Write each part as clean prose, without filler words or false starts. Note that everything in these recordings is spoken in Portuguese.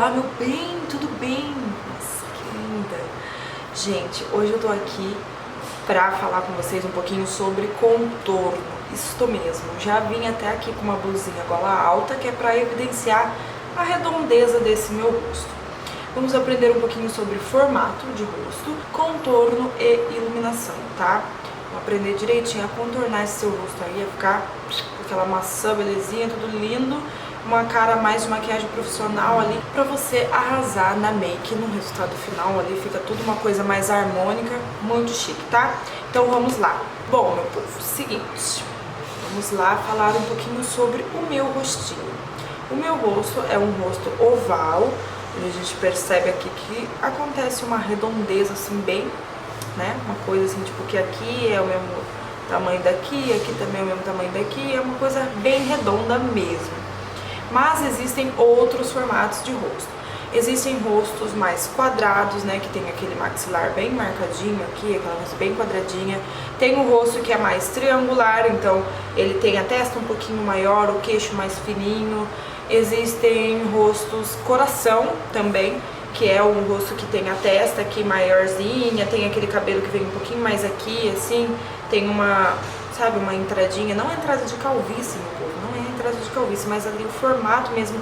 Olá, meu bem, tudo bem? Nossa, que linda! Gente, hoje eu tô aqui pra falar com vocês um pouquinho sobre contorno. Isso mesmo, já vim até aqui com uma blusinha gola alta, que é pra evidenciar a redondeza desse meu rosto. Vamos aprender um pouquinho sobre formato de rosto, contorno e iluminação, tá? Vamos aprender direitinho a contornar esse seu rosto aí, a ficar com aquela maçã, belezinha, tudo lindo. Uma cara mais de maquiagem profissional ali, pra você arrasar na make, no resultado final ali, fica tudo uma coisa mais harmônica, muito chique, tá? Então vamos lá. Bom, meu povo, seguinte, vamos lá falar um pouquinho sobre o meu rostinho. O meu rosto é um rosto oval, onde a gente percebe aqui que acontece uma redondeza assim bem, né? Uma coisa assim, tipo, que aqui é o mesmo tamanho daqui, aqui também é o mesmo tamanho daqui, é uma coisa bem redonda mesmo. Mas existem outros formatos de rosto. Existem rostos mais quadrados, né, que tem aquele maxilar bem marcadinho aqui, aquela coisa bem quadradinha. Tem o rosto que é mais triangular, então ele tem a testa um pouquinho maior, o queixo mais fininho. Existem rostos coração também, que é um rosto que tem a testa aqui maiorzinha, tem aquele cabelo que vem um pouquinho mais aqui, assim, tem uma, sabe, uma entradinha, não é entrada de calvície, meu povo, não é entrada de calvície, mas ali o formato mesmo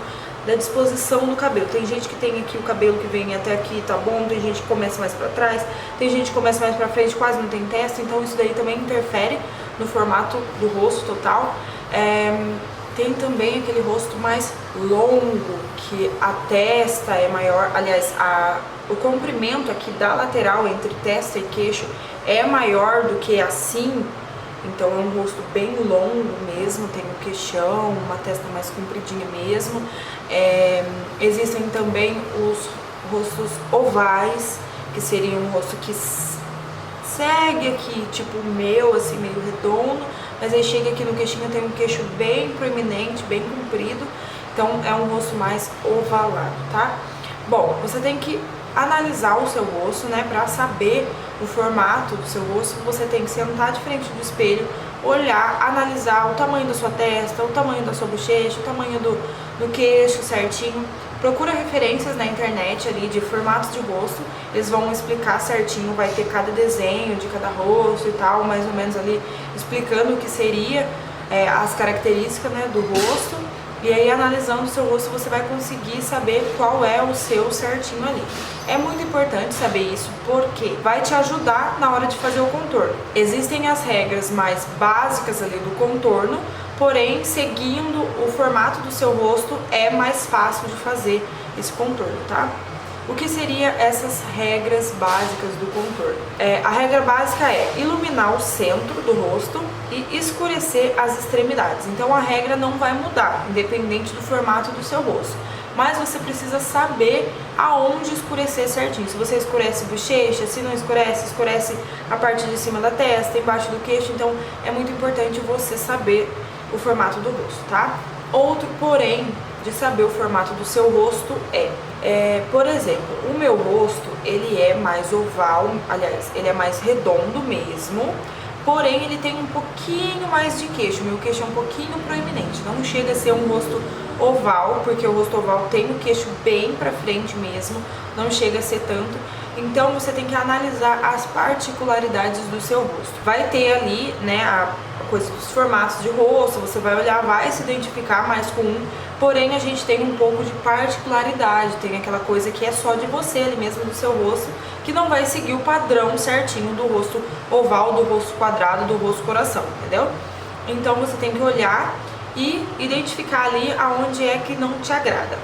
da disposição do cabelo. Tem gente que tem aqui o cabelo que vem até aqui, tá bom, tem gente que começa mais pra trás, tem gente que começa mais pra frente, quase não tem testa, então isso daí também interfere no formato do rosto total. Tem também aquele rosto mais longo, que a testa é maior, aliás, o comprimento aqui da lateral entre testa e queixo é maior do que assim, então é um rosto bem longo mesmo, tem um queixão, uma testa mais compridinha mesmo. Existem também os rostos ovais, que seria um rosto que segue aqui, tipo o meu, assim, meio redondo, mas aí chega aqui no queixinho, tem um queixo bem proeminente, bem comprido, então é um rosto mais ovalado, tá? Bom, você tem que analisar o seu rosto, né, pra saber o formato do seu rosto. Você tem que sentar de frente do espelho, olhar, analisar o tamanho da sua testa, o tamanho da sua bochecha, o tamanho do queixo certinho. Procura referências na internet ali de formatos de rosto, eles vão explicar certinho, vai ter cada desenho de cada rosto e tal, mais ou menos ali explicando o que seria as características, né, do rosto. E aí, analisando o seu rosto, você vai conseguir saber qual é o seu certinho ali. É muito importante saber isso, porque vai te ajudar na hora de fazer o contorno. Existem as regras mais básicas ali do contorno, porém, seguindo o formato do seu rosto, é mais fácil de fazer esse contorno, tá? O que seriam essas regras básicas do contorno? A regra básica é iluminar o centro do rosto e escurecer as extremidades. Então a regra não vai mudar, independente do formato do seu rosto. Mas você precisa saber aonde escurecer certinho. Se você escurece bochecha, se não escurece, escurece a parte de cima da testa, embaixo do queixo. Então é muito importante você saber o formato do rosto, tá? Outro porém de saber o formato do seu rosto por exemplo, o meu rosto, ele é mais oval, aliás, ele é mais redondo mesmo, porém ele tem um pouquinho mais de queixo, meu queixo é um pouquinho proeminente, não chega a ser um rosto oval, porque o rosto oval tem o queixo bem pra frente mesmo, não chega a ser tanto, então você tem que analisar as particularidades do seu rosto. Vai ter ali, né, a coisa dos formatos de rosto, você vai olhar, vai se identificar mais com um, porém a gente tem um pouco de particularidade, tem aquela coisa que é só de você ali mesmo, do seu rosto, que não vai seguir o padrão certinho do rosto oval, do rosto quadrado, do rosto coração, entendeu? Então você tem que olhar e identificar ali aonde é que não te agrada.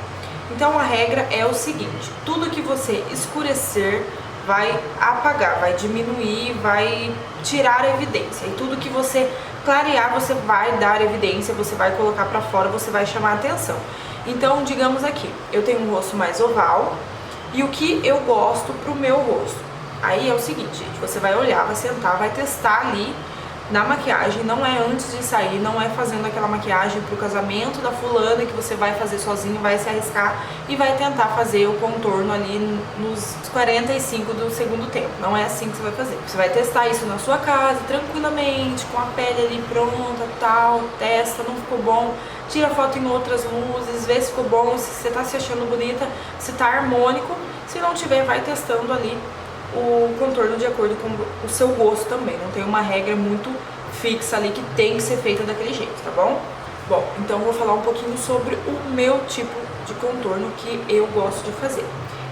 Então a regra é o seguinte: tudo que você escurecer vai apagar, vai diminuir, vai tirar a evidência, e tudo que você clarear, você vai dar evidência, você vai colocar pra fora, você vai chamar atenção. Então, digamos aqui, eu tenho um rosto mais oval, e o que eu gosto pro meu rosto? Aí é o seguinte, gente, você vai olhar, vai sentar, vai testar ali na maquiagem, não é antes de sair, não é fazendo aquela maquiagem pro casamento da fulana que você vai fazer sozinho, vai se arriscar e vai tentar fazer o contorno ali nos 45 do segundo tempo. Não é assim que você vai fazer. Você vai testar isso na sua casa, tranquilamente, com a pele ali pronta, tal, testa, não ficou bom, tira foto em outras luzes, vê se ficou bom, se você tá se achando bonita, se tá harmônico. Se não tiver, vai testando ali o contorno de acordo com o seu gosto também. Não tem uma regra muito fixa ali que tem que ser feita daquele jeito, tá bom? Bom, então eu vou falar um pouquinho sobre o meu tipo de contorno que eu gosto de fazer.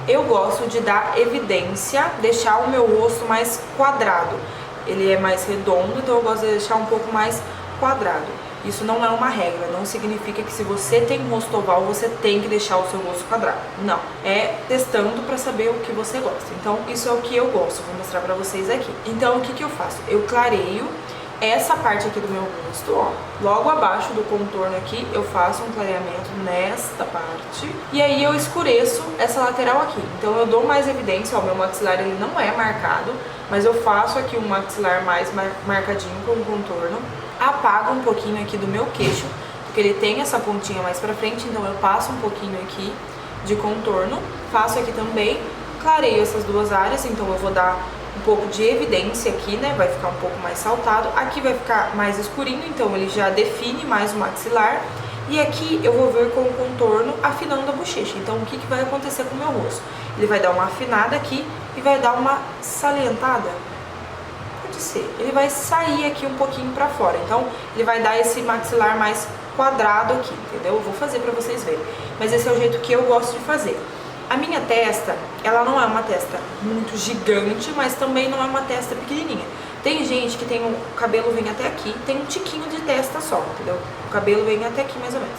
Eu gosto de dar evidência, deixar o meu rosto mais quadrado. Ele é mais redondo, então eu gosto de deixar um pouco mais quadrado. Isso não é uma regra, não significa que se você tem rosto oval, você tem que deixar o seu rosto quadrado. Não, é testando pra saber o que você gosta. Então, isso é o que eu gosto, vou mostrar pra vocês aqui. Então, o que que eu faço? Eu clareio essa parte aqui do meu rosto, ó. Logo abaixo do contorno aqui, eu faço um clareamento nesta parte. E aí eu escureço essa lateral aqui. Então, eu dou mais evidência, ó, meu maxilar ele não é marcado, mas eu faço aqui um maxilar mais marcadinho com o contorno. Apago um pouquinho aqui do meu queixo, porque ele tem essa pontinha mais pra frente, então eu passo um pouquinho aqui de contorno, faço aqui também, clareio essas duas áreas, então eu vou dar um pouco de evidência aqui, né, vai ficar um pouco mais saltado, aqui vai ficar mais escurinho, então ele já define mais o maxilar, e aqui eu vou vir com o contorno afinando a bochecha. Então o que que vai acontecer com o meu rosto? Ele vai dar uma afinada aqui e vai dar uma salientada. Ele vai sair aqui um pouquinho pra fora, então ele vai dar esse maxilar mais quadrado aqui, entendeu? Eu vou fazer pra vocês verem, mas esse é o jeito que eu gosto de fazer. A minha testa, ela não é uma testa muito gigante, mas também não é uma testa pequenininha. Tem gente que tem o cabelo vem até aqui, tem um tiquinho de testa só, entendeu? O cabelo vem até aqui mais ou menos,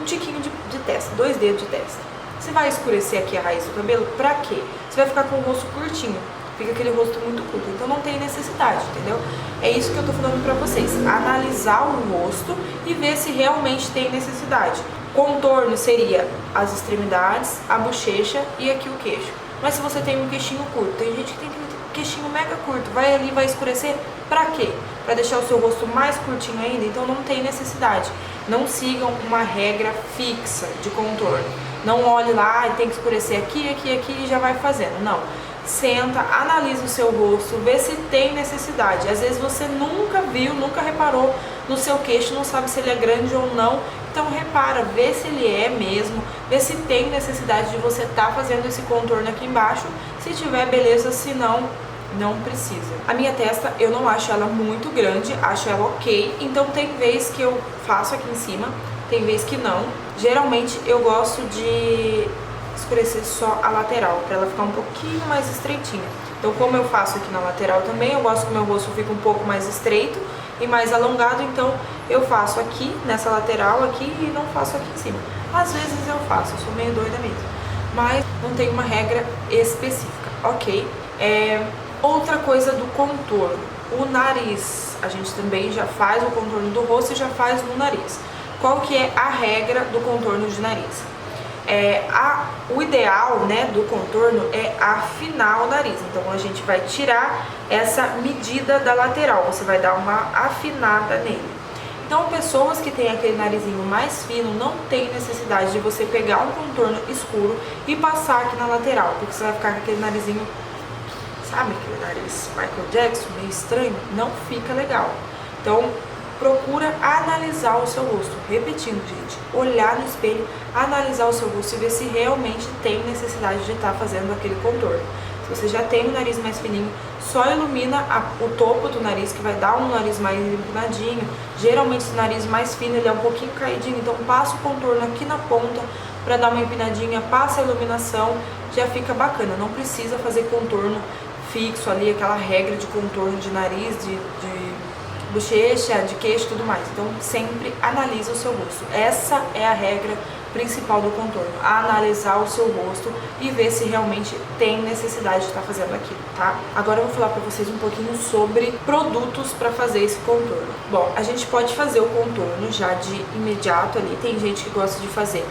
um tiquinho de testa, 2 dedos de testa. Você vai escurecer aqui a raiz do cabelo, pra quê? Você vai ficar com o rosto curtinho. Fica aquele rosto muito curto, então não tem necessidade, entendeu? É isso que eu tô falando pra vocês, analisar o rosto e ver se realmente tem necessidade. Contorno seria as extremidades, a bochecha e aqui o queixo. Mas se você tem um queixinho curto, tem gente que tem queixinho mega curto, vai ali, vai escurecer, pra quê? Pra deixar o seu rosto mais curtinho ainda, então não tem necessidade. Não sigam uma regra fixa de contorno. Não olhe lá e tem que escurecer aqui, aqui, aqui e já vai fazendo, não. Senta, analisa o seu rosto, vê se tem necessidade. Às vezes você nunca viu, nunca reparou no seu queixo, não sabe se ele é grande ou não. Então repara, vê se ele é mesmo, vê se tem necessidade de você estar fazendo esse contorno aqui embaixo. Se tiver, beleza, se não, não precisa. A minha testa, eu não acho ela muito grande, acho ela ok. Então tem vez que eu faço aqui em cima, tem vez que não. Geralmente eu gosto de escurecer só a lateral, para ela ficar um pouquinho mais estreitinha. Então, como eu faço aqui na lateral também, eu gosto que o meu rosto fique um pouco mais estreito e mais alongado, então eu faço aqui, nessa lateral aqui, e não faço aqui em cima. Às vezes eu faço, eu sou meio doida mesmo, mas não tem uma regra específica, ok? Outra coisa do contorno, o nariz. A gente também já faz o contorno do rosto e já faz no nariz. Qual que é a regra do contorno de nariz? O ideal, né, do contorno é afinar o nariz. Então a gente vai tirar essa medida da lateral, você vai dar uma afinada nele. Então pessoas que têm aquele narizinho mais fino, não tem necessidade de você pegar um contorno escuro e passar aqui na lateral, porque você vai ficar com aquele narizinho, sabe, aquele nariz Michael Jackson, meio estranho, não fica legal. Então procura analisar o seu rosto, repetindo, gente, olhar no espelho, analisar o seu rosto e ver se realmente tem necessidade de estar fazendo aquele contorno. Se você já tem o nariz mais fininho, só ilumina o topo do nariz, que vai dar um nariz mais empinadinho. Geralmente esse nariz mais fino, ele é um pouquinho caidinho, então passa o contorno aqui na ponta para dar uma empinadinha, passa a iluminação, já fica bacana. Não precisa fazer contorno fixo ali, aquela regra de contorno de nariz, de bochecha, de queixo e tudo mais. Então sempre analisa o seu rosto. Essa é a regra principal do contorno, a analisar o seu rosto e ver se realmente tem necessidade de estar fazendo aquilo, tá? Agora eu vou falar pra vocês um pouquinho sobre produtos pra fazer esse contorno. Bom, a gente pode fazer o contorno já de imediato ali, tem gente que gosta de fazer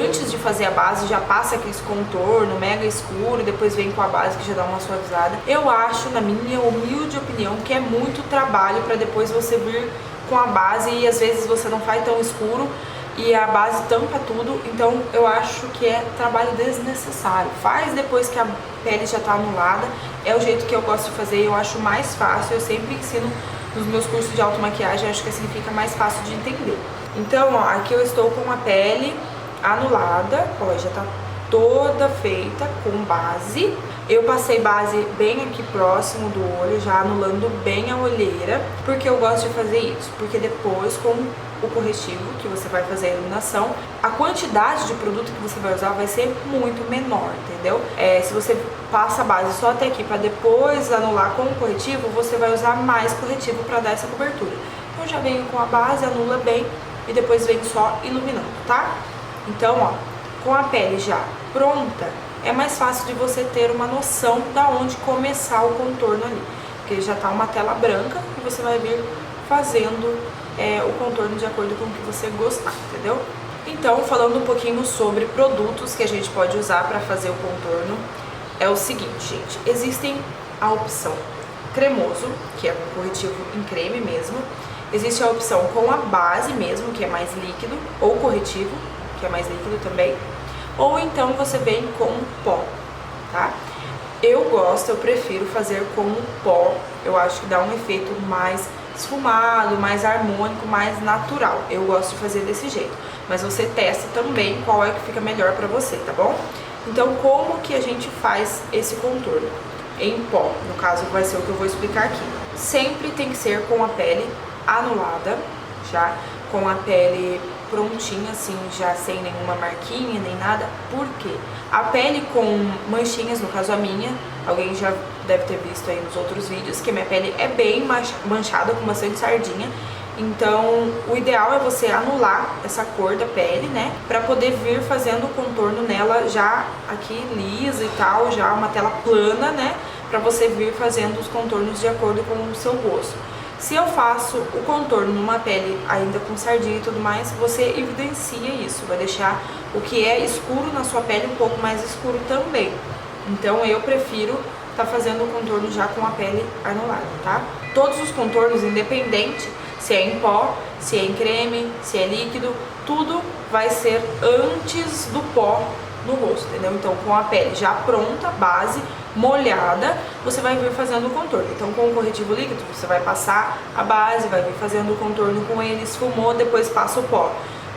antes de fazer a base, já passa aquele contorno mega escuro e depois vem com a base que já dá uma suavizada. Eu acho, na minha humilde opinião, que é muito trabalho pra depois você vir com a base e às vezes você não faz tão escuro e a base tampa tudo, então eu acho que é trabalho desnecessário. Faz depois que a pele já tá anulada, é o jeito que eu gosto de fazer, eu acho mais fácil, eu sempre ensino nos meus cursos de automaquiagem, acho que assim fica mais fácil de entender. Então, ó, aqui eu estou com a pele anulada, ó, já tá toda feita com base. Eu passei base bem aqui próximo do olho, já anulando bem a olheira, porque eu gosto de fazer isso, porque depois com o corretivo que você vai fazer a iluminação, a quantidade de produto que você vai usar vai ser muito menor, entendeu? Se você passa a base só até aqui para depois anular com o corretivo, você vai usar mais corretivo para dar essa cobertura. Então já venho com a base, anula bem e depois venho só iluminando, tá? Então, ó, com a pele já pronta, é mais fácil de você ter uma noção da onde começar o contorno ali, porque já tá uma tela branca e você vai vir fazendo o contorno de acordo com o que você gostar, entendeu? Então, falando um pouquinho sobre produtos que a gente pode usar para fazer o contorno, é o seguinte, gente, existem a opção cremoso, que é um corretivo em creme mesmo, existe a opção com a base mesmo, que é mais líquido, ou corretivo, que é mais líquido também, ou então você vem com pó, tá? Eu prefiro fazer com o pó, eu acho que dá um efeito mais esfumado, mais harmônico, mais natural. Eu gosto de fazer desse jeito, mas você testa também qual é que fica melhor pra você, tá bom? Então, como que a gente faz esse contorno? Em pó, no caso vai ser o que eu vou explicar aqui. Sempre tem que ser com a pele anulada, já com a pele prontinha, assim, já sem nenhuma marquinha, nem nada. Por quê? A pele com manchinhas, no caso a minha, alguém já deve ter visto aí nos outros vídeos, que minha pele é bem manchada, com bastante sardinha. Então, o ideal é você anular essa cor da pele, né? Pra poder vir fazendo o contorno nela já aqui lisa e tal, já uma tela plana, né? Pra você vir fazendo os contornos de acordo com o seu rosto. Se eu faço o contorno numa pele ainda com sardinha e tudo mais, você evidencia isso, vai deixar o que é escuro na sua pele um pouco mais escuro também. Então eu prefiro estar fazendo o contorno já com a pele anulada, tá? Todos os contornos, independente se é em pó, se é em creme, se é líquido, tudo vai ser antes do pó no rosto, entendeu? Então com a pele já pronta, base, molhada, você vai vir fazendo o contorno. Então com o corretivo líquido, você vai passar a base, vai vir fazendo o contorno com ele, esfumou, depois passa o pó.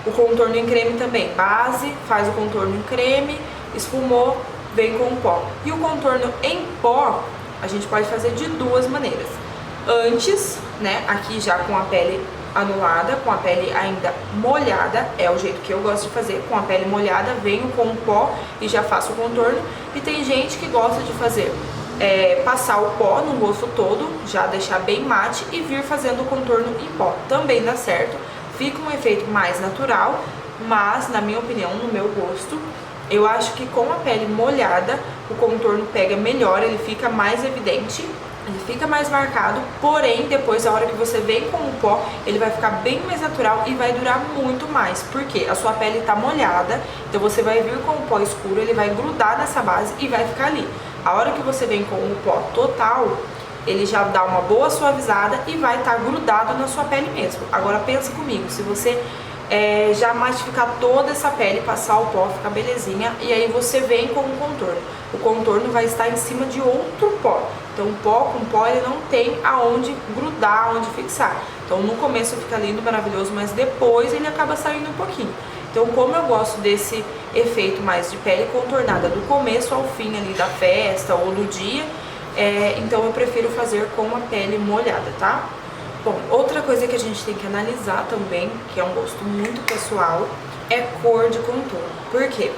O contorno em creme também, base, faz o contorno em creme, esfumou, vem com o pó. E o contorno em pó, a gente pode fazer de duas maneiras. Antes, né, aqui já com a pele anulada, com a pele ainda molhada, é o jeito que eu gosto de fazer, com a pele molhada, venho com o pó e já faço o contorno. E tem gente que gosta de fazer, passar o pó no rosto todo, já deixar bem mate e vir fazendo o contorno em pó. Também dá certo, fica um efeito mais natural, mas na minha opinião, no meu gosto, eu acho que com a pele molhada, o contorno pega melhor, ele fica mais evidente, ele fica mais marcado, porém, depois, a hora que você vem com o pó, ele vai ficar bem mais natural e vai durar muito mais. Porque a sua pele tá molhada, então você vai vir com o pó escuro, ele vai grudar nessa base e vai ficar ali. A hora que você vem com o pó total, ele já dá uma boa suavizada e vai estar grudado na sua pele mesmo. Agora pensa comigo, se você já matificar toda essa pele, passar o pó, ficar belezinha, e aí você vem com o contorno. O contorno vai estar em cima de outro pó. Então o pó com pó ele não tem aonde grudar, aonde fixar. Então no começo fica lindo, maravilhoso, mas depois ele acaba saindo um pouquinho. Então como eu gosto desse efeito mais de pele contornada do começo ao fim ali da festa ou do dia, então eu prefiro fazer com a pele molhada, tá? Bom, outra coisa que a gente tem que analisar também, que é um gosto muito pessoal, é cor de contorno. Por quê?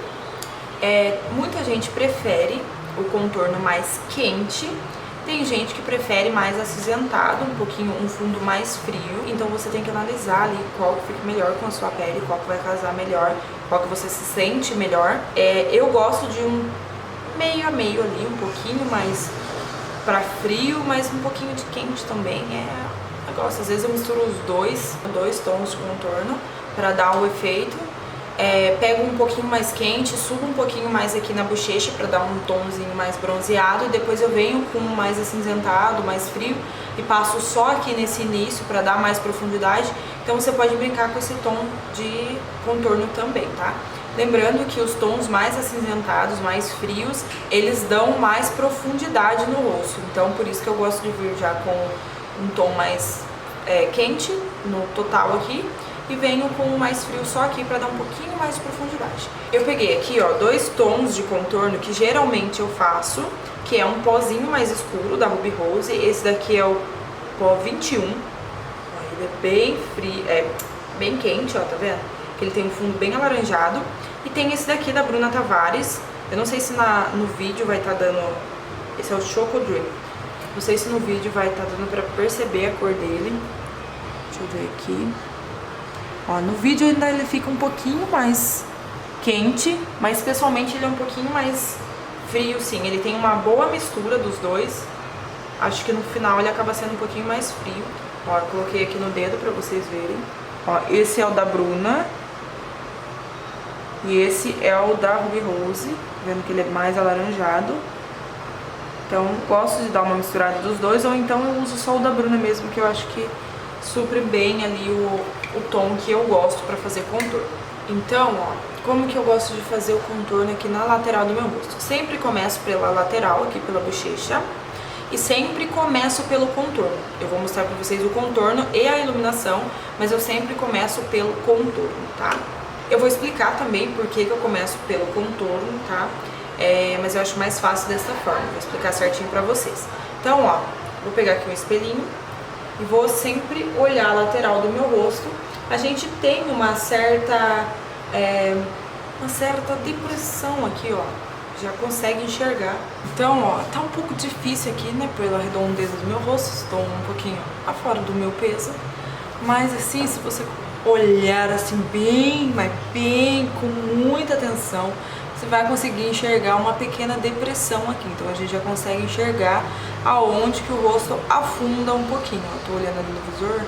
Muita gente prefere o contorno mais quente, Tem gente que prefere mais acinzentado, um pouquinho, um fundo mais frio, então você tem que analisar ali qual que fica melhor com a sua pele, qual que vai casar melhor, qual que você se sente melhor. Eu gosto de um meio a meio ali, um pouquinho mais pra frio, mas um pouquinho de quente também. Eu gosto, às vezes eu misturo os dois tons de contorno pra dar o efeito. Pego um pouquinho mais quente, subo um pouquinho mais aqui na bochecha pra dar um tomzinho mais bronzeado, e depois eu venho com mais acinzentado, mais frio, e passo só aqui nesse início pra dar mais profundidade. Então você pode brincar com esse tom de contorno também, tá? Lembrando que os tons mais acinzentados, mais frios, eles dão mais profundidade no rosto. Então por isso que eu gosto de vir já com um tom mais quente no total aqui, e venho com o mais frio só aqui pra dar um pouquinho mais de profundidade. Eu peguei aqui, ó, 2 tons de contorno que geralmente eu faço, que é um pozinho mais escuro da Ruby Rose. Esse daqui é o pó 21. Ele é bem frio, bem quente, ó, tá vendo? Que ele tem um fundo bem alaranjado. E tem esse daqui da Bruna Tavares. Eu não sei se no vídeo vai estar dando... Esse é o Choco Dream. Não sei se no vídeo vai estar dando pra perceber a cor dele. Deixa eu ver aqui. Ó, no vídeo ainda ele fica um pouquinho mais quente, mas pessoalmente ele é um pouquinho mais frio, sim. Ele tem uma boa mistura dos dois. Acho que no final ele acaba sendo um pouquinho mais frio. Ó, eu coloquei aqui no dedo pra vocês verem. Ó, esse é o da Bruna. E esse é o da Ruby Rose. Vendo que ele é mais alaranjado. Então, gosto de dar uma misturada dos dois. Ou então eu uso só o da Bruna mesmo, que eu acho que supre bem ali o tom que eu gosto pra fazer contorno. Então, ó, como que eu gosto de fazer o contorno aqui na lateral do meu rosto? Sempre começo pela lateral, aqui pela bochecha, e sempre começo pelo contorno. Eu vou mostrar pra vocês o contorno e a iluminação, mas eu sempre começo pelo contorno, tá? Eu vou explicar também por que eu começo pelo contorno, tá? Mas eu acho mais fácil dessa forma, vou explicar certinho pra vocês. Então, ó, vou pegar aqui um espelhinho e vou sempre olhar a lateral do meu rosto. A gente tem uma certa depressão aqui, ó. Já consegue enxergar. Então, ó, tá um pouco difícil aqui, né, pela redondeza do meu rosto. Estou um pouquinho afora do meu peso. Mas assim, se você olhar assim bem, mas bem, com muita atenção, você vai conseguir enxergar uma pequena depressão aqui. Então a gente já consegue enxergar aonde que o rosto afunda um pouquinho. Eu tô olhando ali no visor,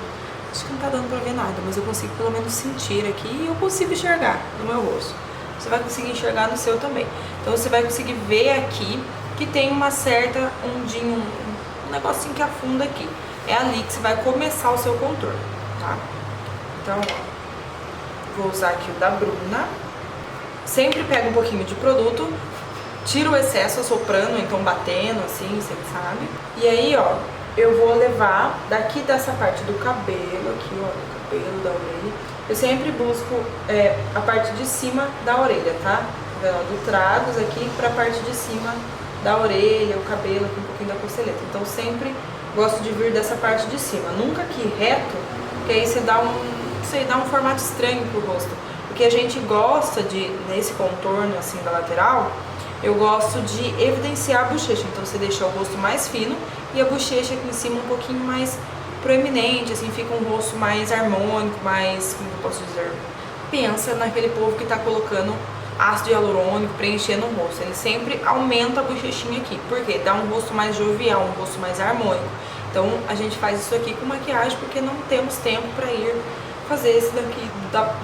acho que não tá dando pra ver nada, mas eu consigo pelo menos sentir aqui e eu consigo enxergar no meu rosto. Você vai conseguir enxergar no seu também. Então você vai conseguir ver aqui que tem uma certa ondinha, um negocinho que afunda aqui. É ali que você vai começar o seu contorno, tá? Então, ó, vou usar aqui o da Bruna. Sempre pego um pouquinho de produto, tiro o excesso assoprando, então batendo assim, você sabe. E aí, ó, eu vou levar daqui dessa parte do cabelo, aqui, ó, do cabelo, da orelha. Eu sempre busco a parte de cima da orelha, tá? Do tragos aqui pra parte de cima da orelha, o cabelo, aqui um pouquinho da costeleta. Então sempre gosto de vir dessa parte de cima. Nunca aqui reto, porque aí você dá um formato estranho pro rosto. Porque a gente gosta de, nesse contorno assim da lateral, eu gosto de evidenciar a bochecha. Então você deixa o rosto mais fino e a bochecha aqui em cima um pouquinho mais proeminente, assim, fica um rosto mais harmônico, mais, como eu posso dizer, pensa naquele povo que tá colocando ácido hialurônico, preenchendo o rosto. Ele sempre aumenta a bochechinha aqui, porque dá um rosto mais jovial, um rosto mais harmônico. Então a gente faz isso aqui com maquiagem porque não temos tempo pra ir fazer esse daqui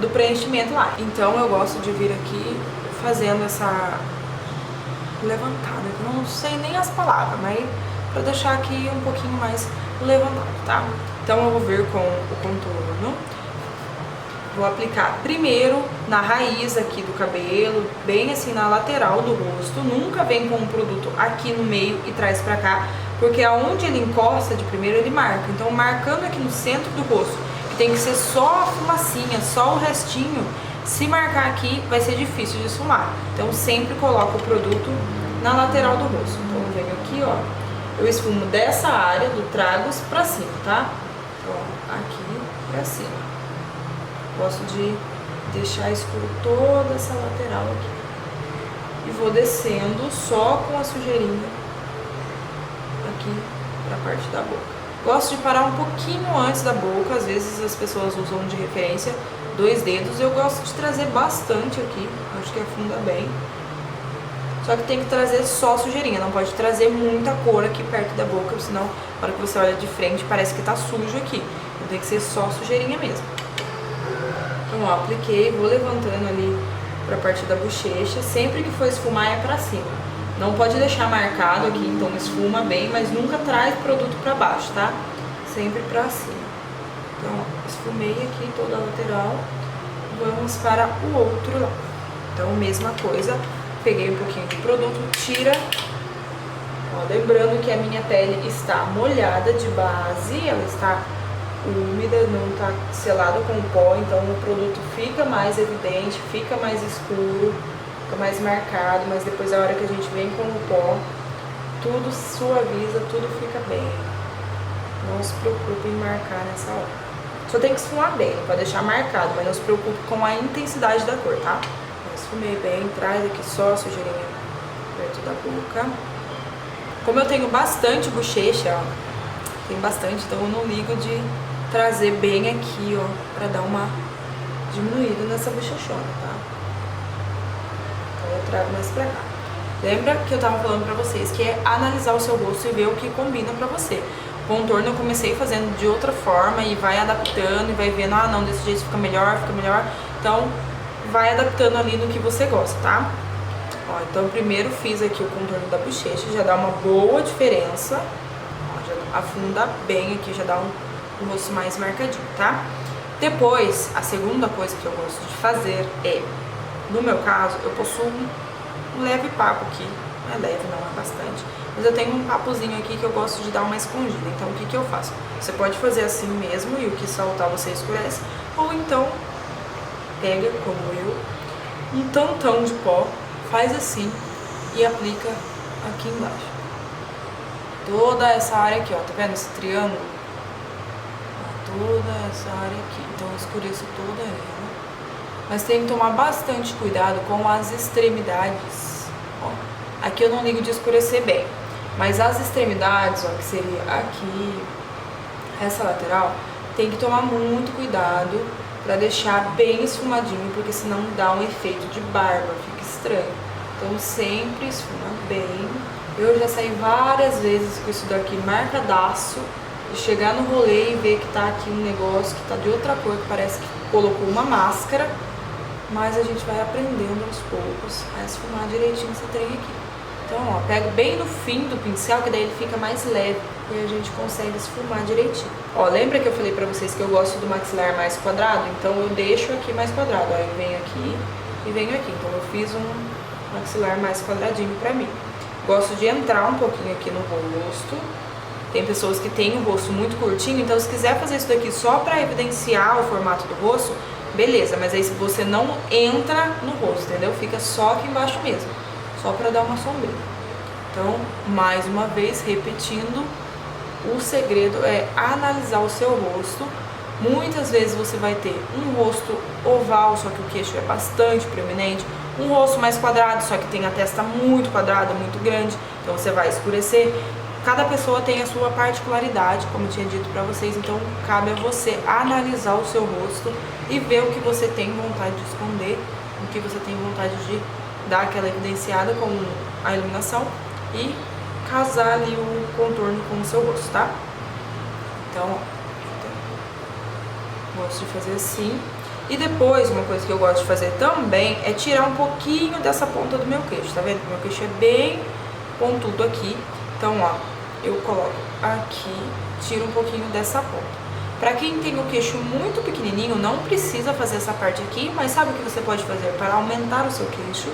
do preenchimento lá. Então eu gosto de vir aqui fazendo essa levantada, eu não sei nem as palavras, mas pra deixar aqui um pouquinho mais levantado, tá? Então eu vou vir com o contorno, vou aplicar primeiro na raiz aqui do cabelo, bem assim na lateral do rosto. Nunca vem com um produto aqui no meio e traz pra cá, porque aonde ele encosta de primeiro ele marca. Então marcando aqui no centro do rosto, que tem que ser só a fumacinha, só o restinho, se marcar aqui vai ser difícil de esfumar. Então sempre coloco o produto na lateral do rosto. Então eu venho aqui, ó, eu esfumo dessa área do tragos pra cima, tá? Então aqui pra cima. Gosto de deixar escuro toda essa lateral aqui. E vou descendo só com a sujeirinha aqui aqui pra parte da boca. Gosto de parar um pouquinho antes da boca, às vezes as pessoas usam de referência 2 dedos, eu gosto de trazer bastante aqui, acho que afunda bem. Só que tem que trazer só sujeirinha, não pode trazer muita cor aqui perto da boca, senão na hora que você olha de frente parece que tá sujo aqui. Então tem que ser só sujeirinha mesmo. Então ó, apliquei, vou levantando ali pra parte da bochecha, sempre que for esfumar é pra cima. Não pode deixar marcado aqui, então esfuma bem, mas nunca traz produto pra baixo, tá? Sempre pra cima. Então ó, esfumei aqui toda a lateral, vamos para o outro lado. Então mesma coisa. Peguei um pouquinho de produto, tira. Ó, lembrando que a minha pele está molhada de base, ela está úmida, não está selada com pó, então o produto fica mais evidente, fica mais escuro, fica mais marcado, mas depois a hora que a gente vem com o pó, tudo suaviza, tudo fica bem. Não se preocupe em marcar nessa hora. Só tem que esfumar bem, não pode deixar marcado, mas não se preocupe com a intensidade da cor, tá? Esfumei bem, traz aqui só a sujeirinha perto da boca. Como eu tenho bastante bochecha, ó, tem bastante, então eu não ligo de trazer bem aqui, ó, pra dar uma diminuída nessa bochechona, tá? Então eu trago mais pra cá. Lembra que eu tava falando pra vocês que é analisar o seu rosto e ver o que combina pra você. O contorno eu comecei fazendo de outra forma e vai adaptando e vai vendo, ah não, desse jeito fica melhor. Então vai adaptando ali no que você gosta, tá? Ó, então primeiro fiz aqui o contorno da bochecha, já dá uma boa diferença. Ó, já afunda bem aqui, já dá um rosto mais marcadinho, tá? Depois, a segunda coisa que eu gosto de fazer é, no meu caso, eu possuo um leve papo aqui. Não é leve, não, é bastante. Mas eu tenho um papozinho aqui que eu gosto de dar uma escondida. Então, o que que eu faço? Você pode fazer assim mesmo e o que saltar você escurece. Ou então, pega, como eu, um tantão de pó, faz assim e aplica aqui embaixo. Toda essa área aqui, ó, tá vendo esse triângulo? Toda essa área aqui, então eu escureço toda ela. Mas tem que tomar bastante cuidado com as extremidades, ó. Aqui eu não ligo de escurecer bem, mas as extremidades, ó, que seria aqui, essa lateral, tem que tomar muito cuidado pra deixar bem esfumadinho, porque senão dá um efeito de barba, fica estranho. Então sempre esfuma bem. Eu já saí várias vezes com isso daqui marcadaço, e chegar no rolê e ver que tá aqui um negócio que tá de outra cor, que parece que colocou uma máscara, mas a gente vai aprendendo aos poucos a esfumar direitinho esse trem aqui. Então, ó, pego bem no fim do pincel, que daí ele fica mais leve e a gente consegue esfumar direitinho. Ó, lembra que eu falei pra vocês que eu gosto do maxilar mais quadrado? Então eu deixo aqui mais quadrado, ó, eu venho aqui e venho aqui. Então eu fiz um maxilar mais quadradinho pra mim. Gosto de entrar um pouquinho aqui no rosto. Tem pessoas que têm o rosto muito curtinho, então se quiser fazer isso daqui só pra evidenciar o formato do rosto, beleza, mas aí se você não entra no rosto, entendeu? Fica só aqui embaixo mesmo, só pra dar uma sombrinha. Então, mais uma vez, repetindo, o segredo é analisar o seu rosto. Muitas vezes você vai ter um rosto oval, só que o queixo é bastante proeminente, um rosto mais quadrado, só que tem a testa muito quadrada, muito grande, então você vai escurecer. Cada pessoa tem a sua particularidade, como eu tinha dito pra vocês, então cabe a você analisar o seu rosto e ver o que você tem vontade de esconder, o que você tem vontade de dar aquela evidenciada com a iluminação e casar ali o contorno com o seu rosto, tá? Então, gosto de fazer assim. E depois, uma coisa que eu gosto de fazer também é tirar um pouquinho dessa ponta do meu queixo, tá vendo? Meu queixo é bem pontudo aqui, então, ó, eu coloco aqui, tiro um pouquinho dessa ponta. Pra quem tem o queixo muito pequenininho, não precisa fazer essa parte aqui, mas sabe o que você pode fazer para aumentar o seu queixo?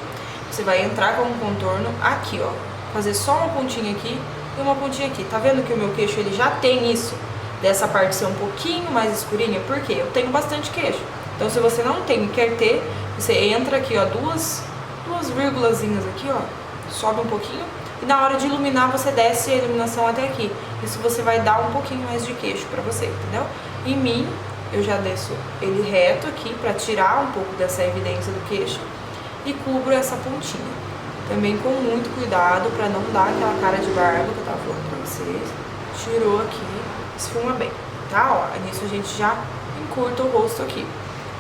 Você vai entrar com um contorno aqui, ó, fazer só uma pontinha aqui e uma pontinha aqui. Tá vendo que o meu queixo ele já tem isso, dessa parte ser um pouquinho mais escurinha? Por quê? Eu tenho bastante queixo. Então, se você não tem e quer ter, você entra aqui, ó, duas vírgulazinhas aqui, ó, sobe um pouquinho. E na hora de iluminar, você desce a iluminação até aqui. Isso você vai dar um pouquinho mais de queixo pra você, entendeu? Em mim, eu já desço ele reto aqui pra tirar um pouco dessa evidência do queixo. E cubro essa pontinha. Também com muito cuidado pra não dar aquela cara de barba que eu tava falando pra você tirou aqui, esfuma bem, tá? Ó, nisso a gente já encurta o rosto aqui.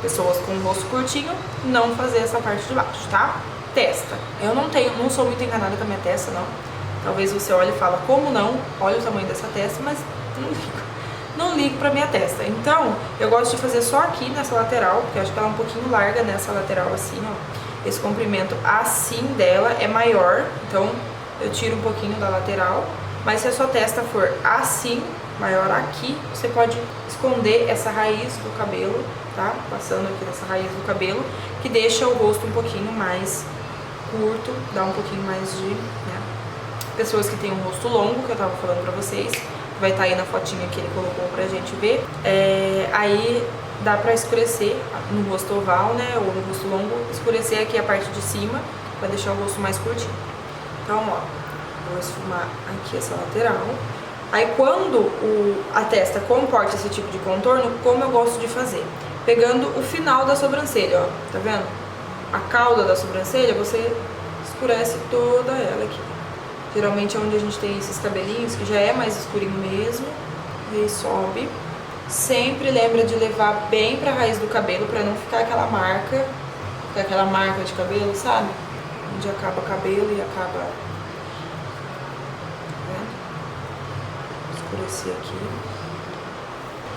Pessoas com o rosto curtinho, não fazer essa parte de baixo, tá? Testa. Eu não sou muito enganada com a minha testa, não. Talvez você olhe e fala, como não? Olha o tamanho dessa testa, mas não ligo. Não ligo pra minha testa. Então, eu gosto de fazer só aqui nessa lateral, porque eu acho que ela é um pouquinho larga nessa lateral assim, ó. Esse comprimento assim dela é maior, então eu tiro um pouquinho da lateral. Mas se a sua testa for assim, maior aqui, você pode esconder essa raiz do cabelo, tá? Passando aqui nessa raiz do cabelo, que deixa o rosto um pouquinho mais curto, dá um pouquinho mais de, né? Pessoas que têm um rosto longo, que eu tava falando pra vocês, vai estar aí na fotinha que ele colocou pra gente ver. Aí dá pra escurecer no rosto oval, né, ou no rosto longo, escurecer aqui a parte de cima, pra deixar o rosto mais curtinho. Então, ó, vou esfumar aqui essa lateral. Aí quando a testa comporta esse tipo de contorno, como eu gosto de fazer? Pegando o final da sobrancelha, ó, tá vendo? A cauda da sobrancelha, você escurece toda ela aqui. Geralmente é onde a gente tem esses cabelinhos, que já é mais escurinho mesmo. E aí sobe. Sempre lembra de levar bem pra raiz do cabelo, pra não ficar aquela marca de cabelo, sabe? Onde acaba o cabelo e acaba... Tá vendo? Escurecer aqui.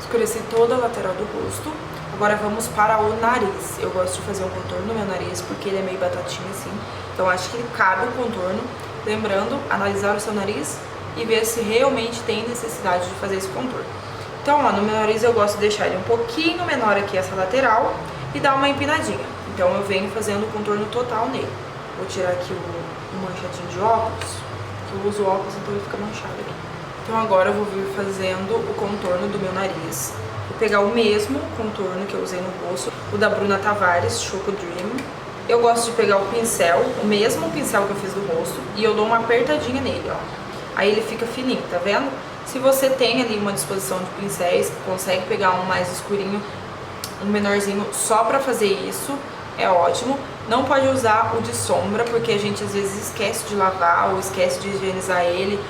Escurecer toda a lateral do rosto. Agora vamos para o nariz. Eu gosto de fazer um contorno no meu nariz, porque ele é meio batatinha assim. Então acho que ele cabe o contorno. Lembrando, analisar o seu nariz e ver se realmente tem necessidade de fazer esse contorno. Então, ó, no meu nariz eu gosto de deixar ele um pouquinho menor aqui, essa lateral, e dar uma empinadinha. Então eu venho fazendo o contorno total nele. Vou tirar aqui o manchadinho de óculos, que eu uso óculos, então ele fica manchado aqui. Então agora eu vou vir fazendo o contorno do meu nariz. Vou pegar o mesmo contorno que eu usei no rosto, o da Bruna Tavares, Choco Dream. Eu gosto de pegar o pincel, o mesmo pincel que eu fiz do rosto, e eu dou uma apertadinha nele, ó. Aí ele fica fininho, tá vendo? Se você tem ali uma disposição de pincéis, consegue pegar um mais escurinho, um menorzinho só pra fazer isso, é ótimo. Não pode usar o de sombra, porque a gente às vezes esquece de lavar ou esquece de higienizar ele,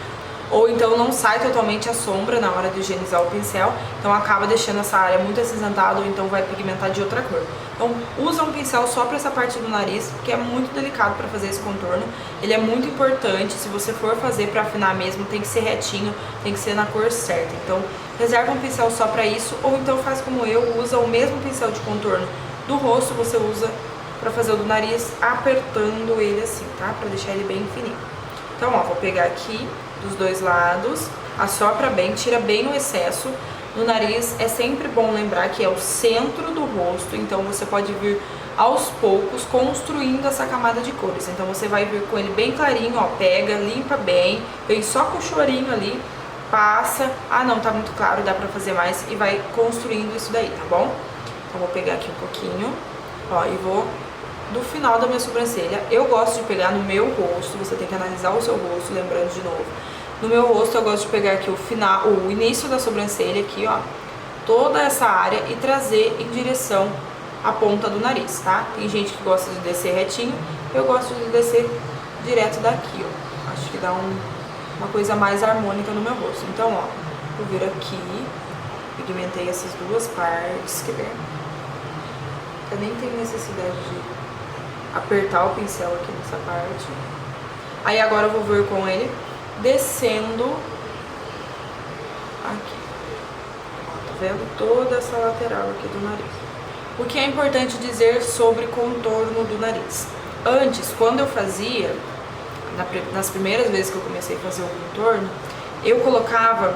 ou então não sai totalmente a sombra na hora de higienizar o pincel, então acaba deixando essa área muito acinzentada, ou então vai pigmentar de outra cor. Então usa um pincel só para essa parte do nariz, que é muito delicado para fazer esse contorno. Ele é muito importante, se você for fazer para afinar mesmo, tem que ser retinho, tem que ser na cor certa. Então reserva um pincel só para isso, ou então faz como eu, usa o mesmo pincel de contorno do rosto, você usa para fazer o do nariz, apertando ele assim, tá? Para deixar ele bem fininho. Então, ó, vou pegar aqui dos dois lados, assopra bem, tira bem o excesso. No nariz é sempre bom lembrar que é o centro do rosto, então você pode vir aos poucos construindo essa camada de cores. Então você vai vir com ele bem clarinho, ó, pega, limpa bem, vem só com o chorinho ali, passa, ah não, tá muito claro, dá pra fazer mais, e vai construindo isso daí, tá bom? Então vou pegar aqui um pouquinho, ó, e vou do final da minha sobrancelha. Eu gosto de pegar no meu rosto, você tem que analisar o seu rosto, lembrando de novo. No meu rosto eu gosto de pegar aqui o final, o início da sobrancelha aqui, ó, toda essa área e trazer em direção à ponta do nariz, tá? Tem gente que gosta de descer retinho, eu gosto de descer direto daqui, ó. Acho que dá uma coisa mais harmônica no meu rosto. Então, ó, vou vir aqui, pigmentei essas duas partes, quer ver? Eu nem tenho necessidade de apertar o pincel aqui nessa parte. Aí agora eu vou vir com ele descendo aqui, tá vendo? Toda essa lateral aqui do nariz. O que é importante dizer sobre contorno do nariz? Antes, quando eu fazia, nas primeiras vezes que eu comecei a fazer o contorno, eu colocava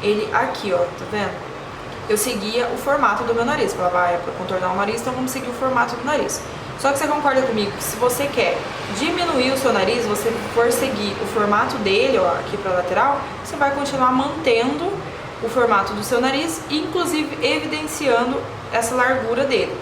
ele aqui, ó, tá vendo? Eu seguia o formato do meu nariz, falava, ah, é pra contornar o nariz, então vamos seguir o formato do nariz. Só que você concorda comigo que se você quer diminuir o seu nariz, você for seguir o formato dele, ó, aqui pra lateral, você vai continuar mantendo o formato do seu nariz, inclusive evidenciando essa largura dele.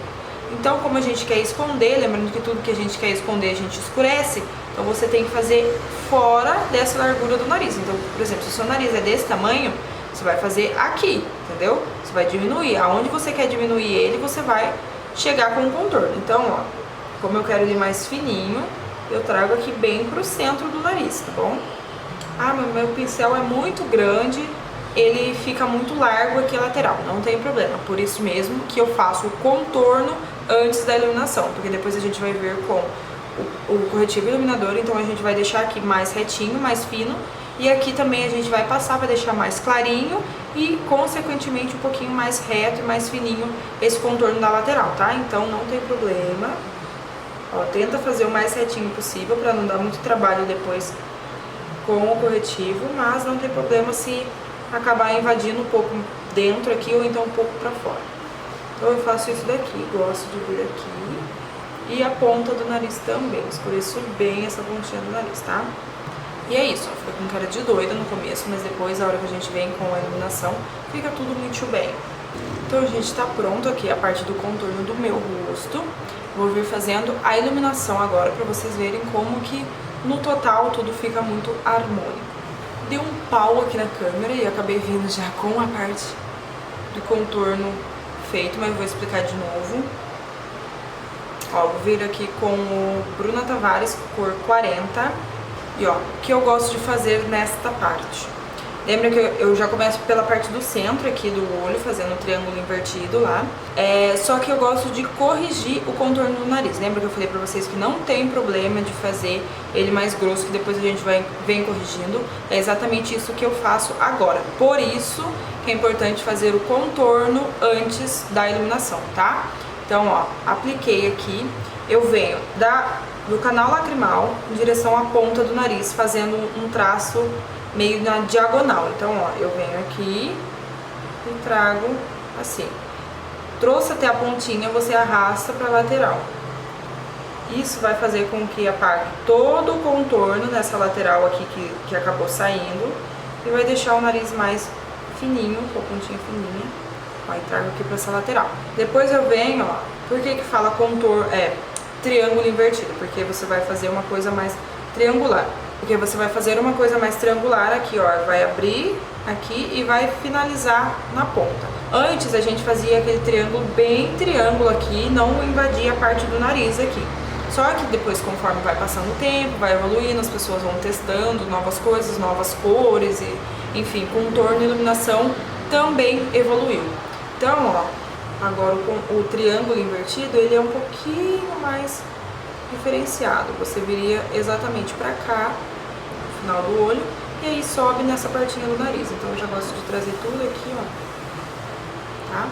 Então, como a gente quer esconder, lembrando que tudo que a gente quer esconder a gente escurece, então você tem que fazer fora dessa largura do nariz. Então, por exemplo, se o seu nariz é desse tamanho, você vai fazer aqui, entendeu? Você vai diminuir. Aonde você quer diminuir ele, você vai chegar com o contorno. Então, ó, como eu quero ele mais fininho, eu trago aqui bem pro centro do nariz, tá bom? Ah, mas meu pincel é muito grande, ele fica muito largo aqui a lateral. Não tem problema, por isso mesmo que eu faço o contorno antes da iluminação, porque depois a gente vai ver com o corretivo iluminador, então a gente vai deixar aqui mais retinho, mais fino, e aqui também a gente vai passar, vai deixar mais clarinho e consequentemente um pouquinho mais reto e mais fininho esse contorno da lateral, tá? Então não tem problema. Ó, tenta fazer o mais retinho possível para não dar muito trabalho depois com o corretivo, mas não tem problema se acabar invadindo um pouco dentro aqui ou então um pouco pra fora. Então eu faço isso daqui, gosto de vir aqui. E a ponta do nariz também, escureço bem essa pontinha do nariz, tá? E é isso, ó, fica com cara de doida no começo, mas depois, a hora que a gente vem com a iluminação, fica tudo muito bem. Então, gente, tá pronto aqui a parte do contorno do meu rosto. Vou vir fazendo a iluminação agora pra vocês verem como que no total tudo fica muito harmônico. Deu um pau aqui na câmera e acabei vindo já com a parte do contorno feito, mas vou explicar de novo. Ó, vou vir aqui com o Bruna Tavares, cor 40. E ó, o que eu gosto de fazer nesta parte? Lembra que eu já começo pela parte do centro aqui do olho, fazendo o triângulo invertido lá. Só que eu gosto de corrigir o contorno do nariz. Lembra que eu falei pra vocês que não tem problema de fazer ele mais grosso, que depois a gente vem corrigindo? É exatamente isso que eu faço agora. Por isso que é importante fazer o contorno antes da iluminação, tá? Então, ó, apliquei aqui, eu venho do canal lacrimal em direção à ponta do nariz, fazendo um traço meio na diagonal. Então, ó, eu venho aqui e trago assim. Trouxe até a pontinha, você arrasta pra lateral. Isso vai fazer com que apague todo o contorno nessa lateral aqui que acabou saindo e vai deixar o nariz mais fininho, com a pontinha fininha. Aí trago aqui pra essa lateral. Depois eu venho, ó, por que fala contorno, triângulo invertido? Porque você vai fazer uma coisa mais triangular. Porque você vai fazer uma coisa mais triangular aqui, ó, vai abrir aqui e vai finalizar na ponta. Antes a gente fazia aquele triângulo bem triângulo aqui, não invadia a parte do nariz aqui. Só que depois, conforme vai passando o tempo, vai evoluindo, as pessoas vão testando novas coisas, novas cores, e, enfim, contorno e iluminação também evoluiu. Então, ó, agora o triângulo invertido, ele é um pouquinho mais diferenciado. Você viria exatamente pra cá, no final do olho, e aí sobe nessa partinha do nariz. Então eu já gosto de trazer tudo aqui, ó, tá?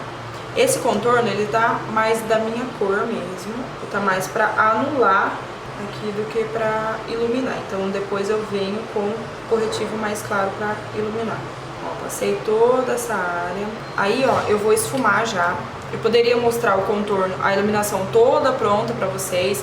Esse contorno, ele tá mais da minha cor mesmo, tá mais pra anular aqui do que pra iluminar. Então depois eu venho com corretivo mais claro pra iluminar. Ó, passei toda essa área. Aí, ó, eu vou esfumar já. Eu poderia mostrar o contorno, a iluminação toda pronta pra vocês.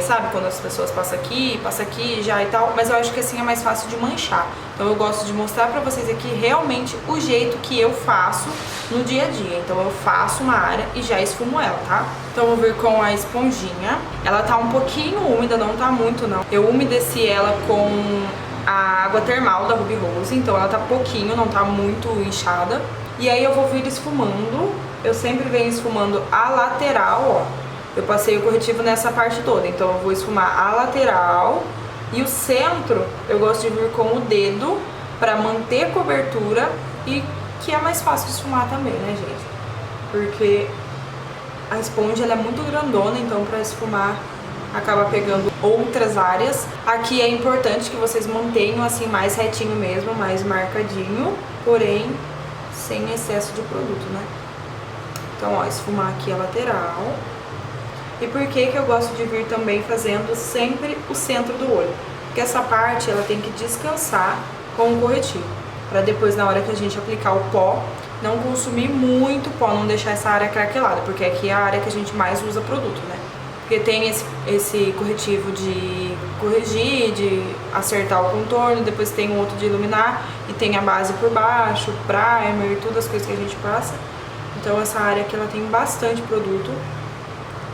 Sabe, quando as pessoas passam aqui já e tal, mas eu acho que assim é mais fácil de manchar. Então eu gosto de mostrar pra vocês aqui realmente o jeito que eu faço no dia a dia. Então eu faço uma área e já esfumo ela, tá? Então eu vou vir com a esponjinha. Ela tá um pouquinho úmida, não tá muito não. Eu umedeci ela com a água termal da Ruby Rose, então ela tá pouquinho, não tá muito inchada. E aí eu vou vir esfumando. Eu sempre venho esfumando a lateral, ó. Eu passei o corretivo nessa parte toda, então eu vou esfumar a lateral e o centro eu gosto de vir com o dedo pra manter a cobertura e que é mais fácil de esfumar também, né, gente? Porque a esponja ela é muito grandona, então pra esfumar acaba pegando outras áreas. Aqui é importante que vocês mantenham assim mais retinho mesmo, mais marcadinho, porém sem excesso de produto, né? Então, ó, esfumar aqui a lateral. E por que eu gosto de vir também fazendo sempre o centro do olho? Porque essa parte ela tem que descansar com o corretivo, para depois na hora que a gente aplicar o pó, não consumir muito pó, não deixar essa área craquelada, porque aqui é a área que a gente mais usa produto, né? Porque tem esse corretivo de corrigir, de acertar o contorno, depois tem o outro de iluminar, e tem a base por baixo, primer e todas as coisas que a gente passa. Então essa área aqui ela tem bastante produto.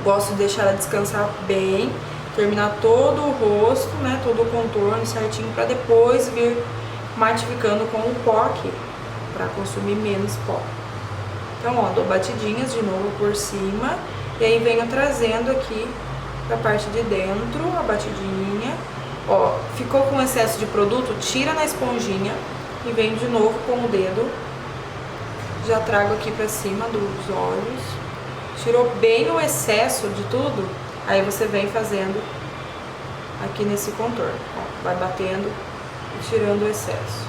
Gosto de deixar ela descansar bem, terminar todo o rosto, né, todo o contorno certinho, pra depois vir matificando com o pó aqui, pra consumir menos pó. Então, ó, dou batidinhas de novo por cima, e aí venho trazendo aqui pra parte de dentro, a batidinha, Ó, ficou com excesso de produto, tira na esponjinha e vem de novo com o dedo. Já trago aqui pra cima dos olhos. Tirou bem o excesso de tudo, aí você vem fazendo aqui nesse contorno. Ó, vai batendo e tirando o excesso.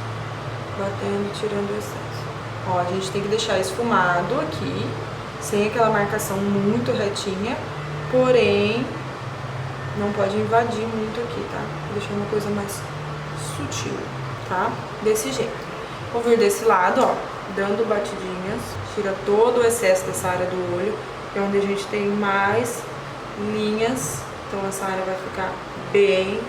Batendo e tirando o excesso. Ó, a gente tem que deixar esfumado aqui, sem aquela marcação muito retinha, porém não pode invadir muito aqui, tá? Vou deixar uma coisa mais sutil, tá? Desse jeito. Vou vir desse lado, ó, dando batidinhas, tira todo o excesso dessa área do olho, que é onde a gente tem mais linhas, então essa área vai ficar bem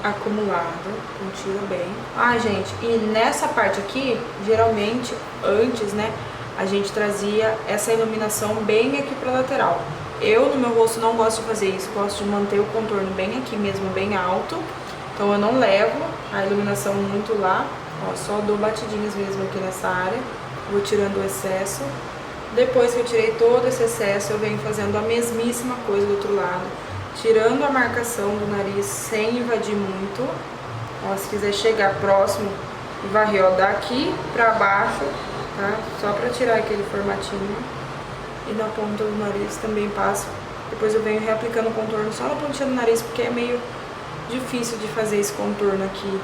acumulada, então tira bem. Ah, gente, e nessa parte aqui, geralmente, antes, né, a gente trazia essa iluminação bem aqui pra lateral. Eu, no meu rosto, não gosto de fazer isso, gosto de manter o contorno bem aqui mesmo, bem alto. Então eu não levo a iluminação muito lá, ó, só dou batidinhas mesmo aqui nessa área. Vou tirando o excesso. Depois que eu tirei todo esse excesso, eu venho fazendo a mesmíssima coisa do outro lado. Tirando a marcação do nariz sem invadir muito. Ó, se quiser chegar próximo e varrer, ó, daqui pra baixo, tá? Só pra tirar aquele formatinho. E na ponta do nariz também passo. Depois eu venho reaplicando o contorno só na pontinha do nariz, porque é meio difícil de fazer esse contorno aqui.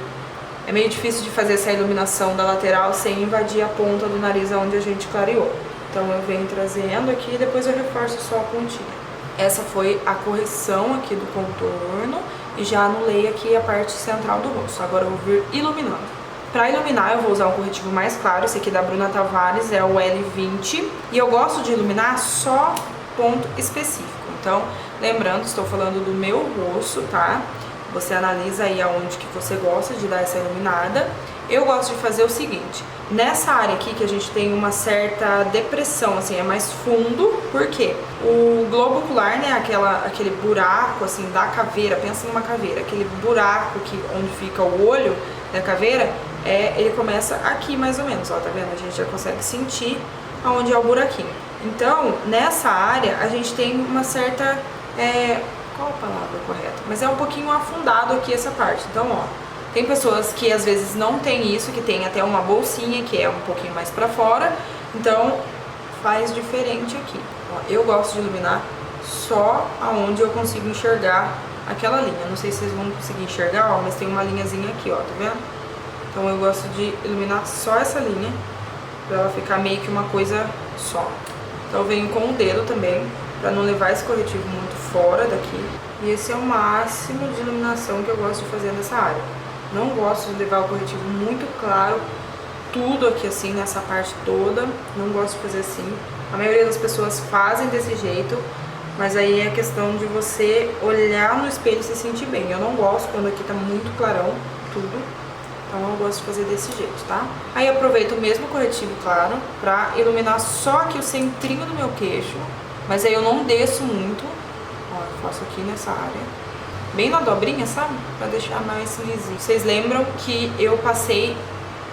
É meio difícil de fazer essa iluminação da lateral sem invadir a ponta do nariz onde a gente clareou. Então eu venho trazendo aqui e depois eu reforço só a pontinha. Essa foi a correção aqui do contorno e já anulei aqui a parte central do rosto. Agora eu vou vir iluminando. Para iluminar eu vou usar um corretivo mais claro, esse aqui da Bruna Tavares, é o L20. E eu gosto de iluminar só ponto específico. Então, lembrando, estou falando do meu rosto, tá? Você analisa aí aonde que você gosta de dar essa iluminada. Eu gosto de fazer o seguinte, nessa área aqui que a gente tem uma certa depressão, assim, é mais fundo, por quê? O globo ocular, né, aquele buraco, assim, da caveira, pensa numa caveira, aquele buraco que, onde fica o olho da caveira, ele começa aqui mais ou menos, ó, tá vendo? A gente já consegue sentir aonde é o buraquinho. Então, nessa área, a gente tem uma certa, qual a palavra correta? Mas é um pouquinho afundado aqui essa parte, então, ó, tem pessoas que às vezes não tem isso, que tem até uma bolsinha, que é um pouquinho mais pra fora, então faz diferente aqui. Ó, eu gosto de iluminar só aonde eu consigo enxergar aquela linha. Não sei se vocês vão conseguir enxergar, ó, mas tem uma linhazinha aqui, ó, tá vendo? Então eu gosto de iluminar só essa linha, pra ela ficar meio que uma coisa só. Então eu venho com o dedo também, pra não levar esse corretivo muito fora daqui. E esse é o máximo de iluminação que eu gosto de fazer nessa área. Não gosto de levar o corretivo muito claro, tudo aqui assim, nessa parte toda. Não gosto de fazer assim. A maioria das pessoas fazem desse jeito, mas aí é questão de você olhar no espelho e se sentir bem. Eu não gosto quando aqui tá muito clarão, tudo. Então eu gosto de fazer desse jeito, tá? Aí eu aproveito o mesmo corretivo claro pra iluminar só aqui o centrinho do meu queixo. Mas aí eu não desço muito. Ó, eu faço aqui nessa área. Bem na dobrinha, sabe? Pra deixar mais lisinho. Vocês lembram que eu passei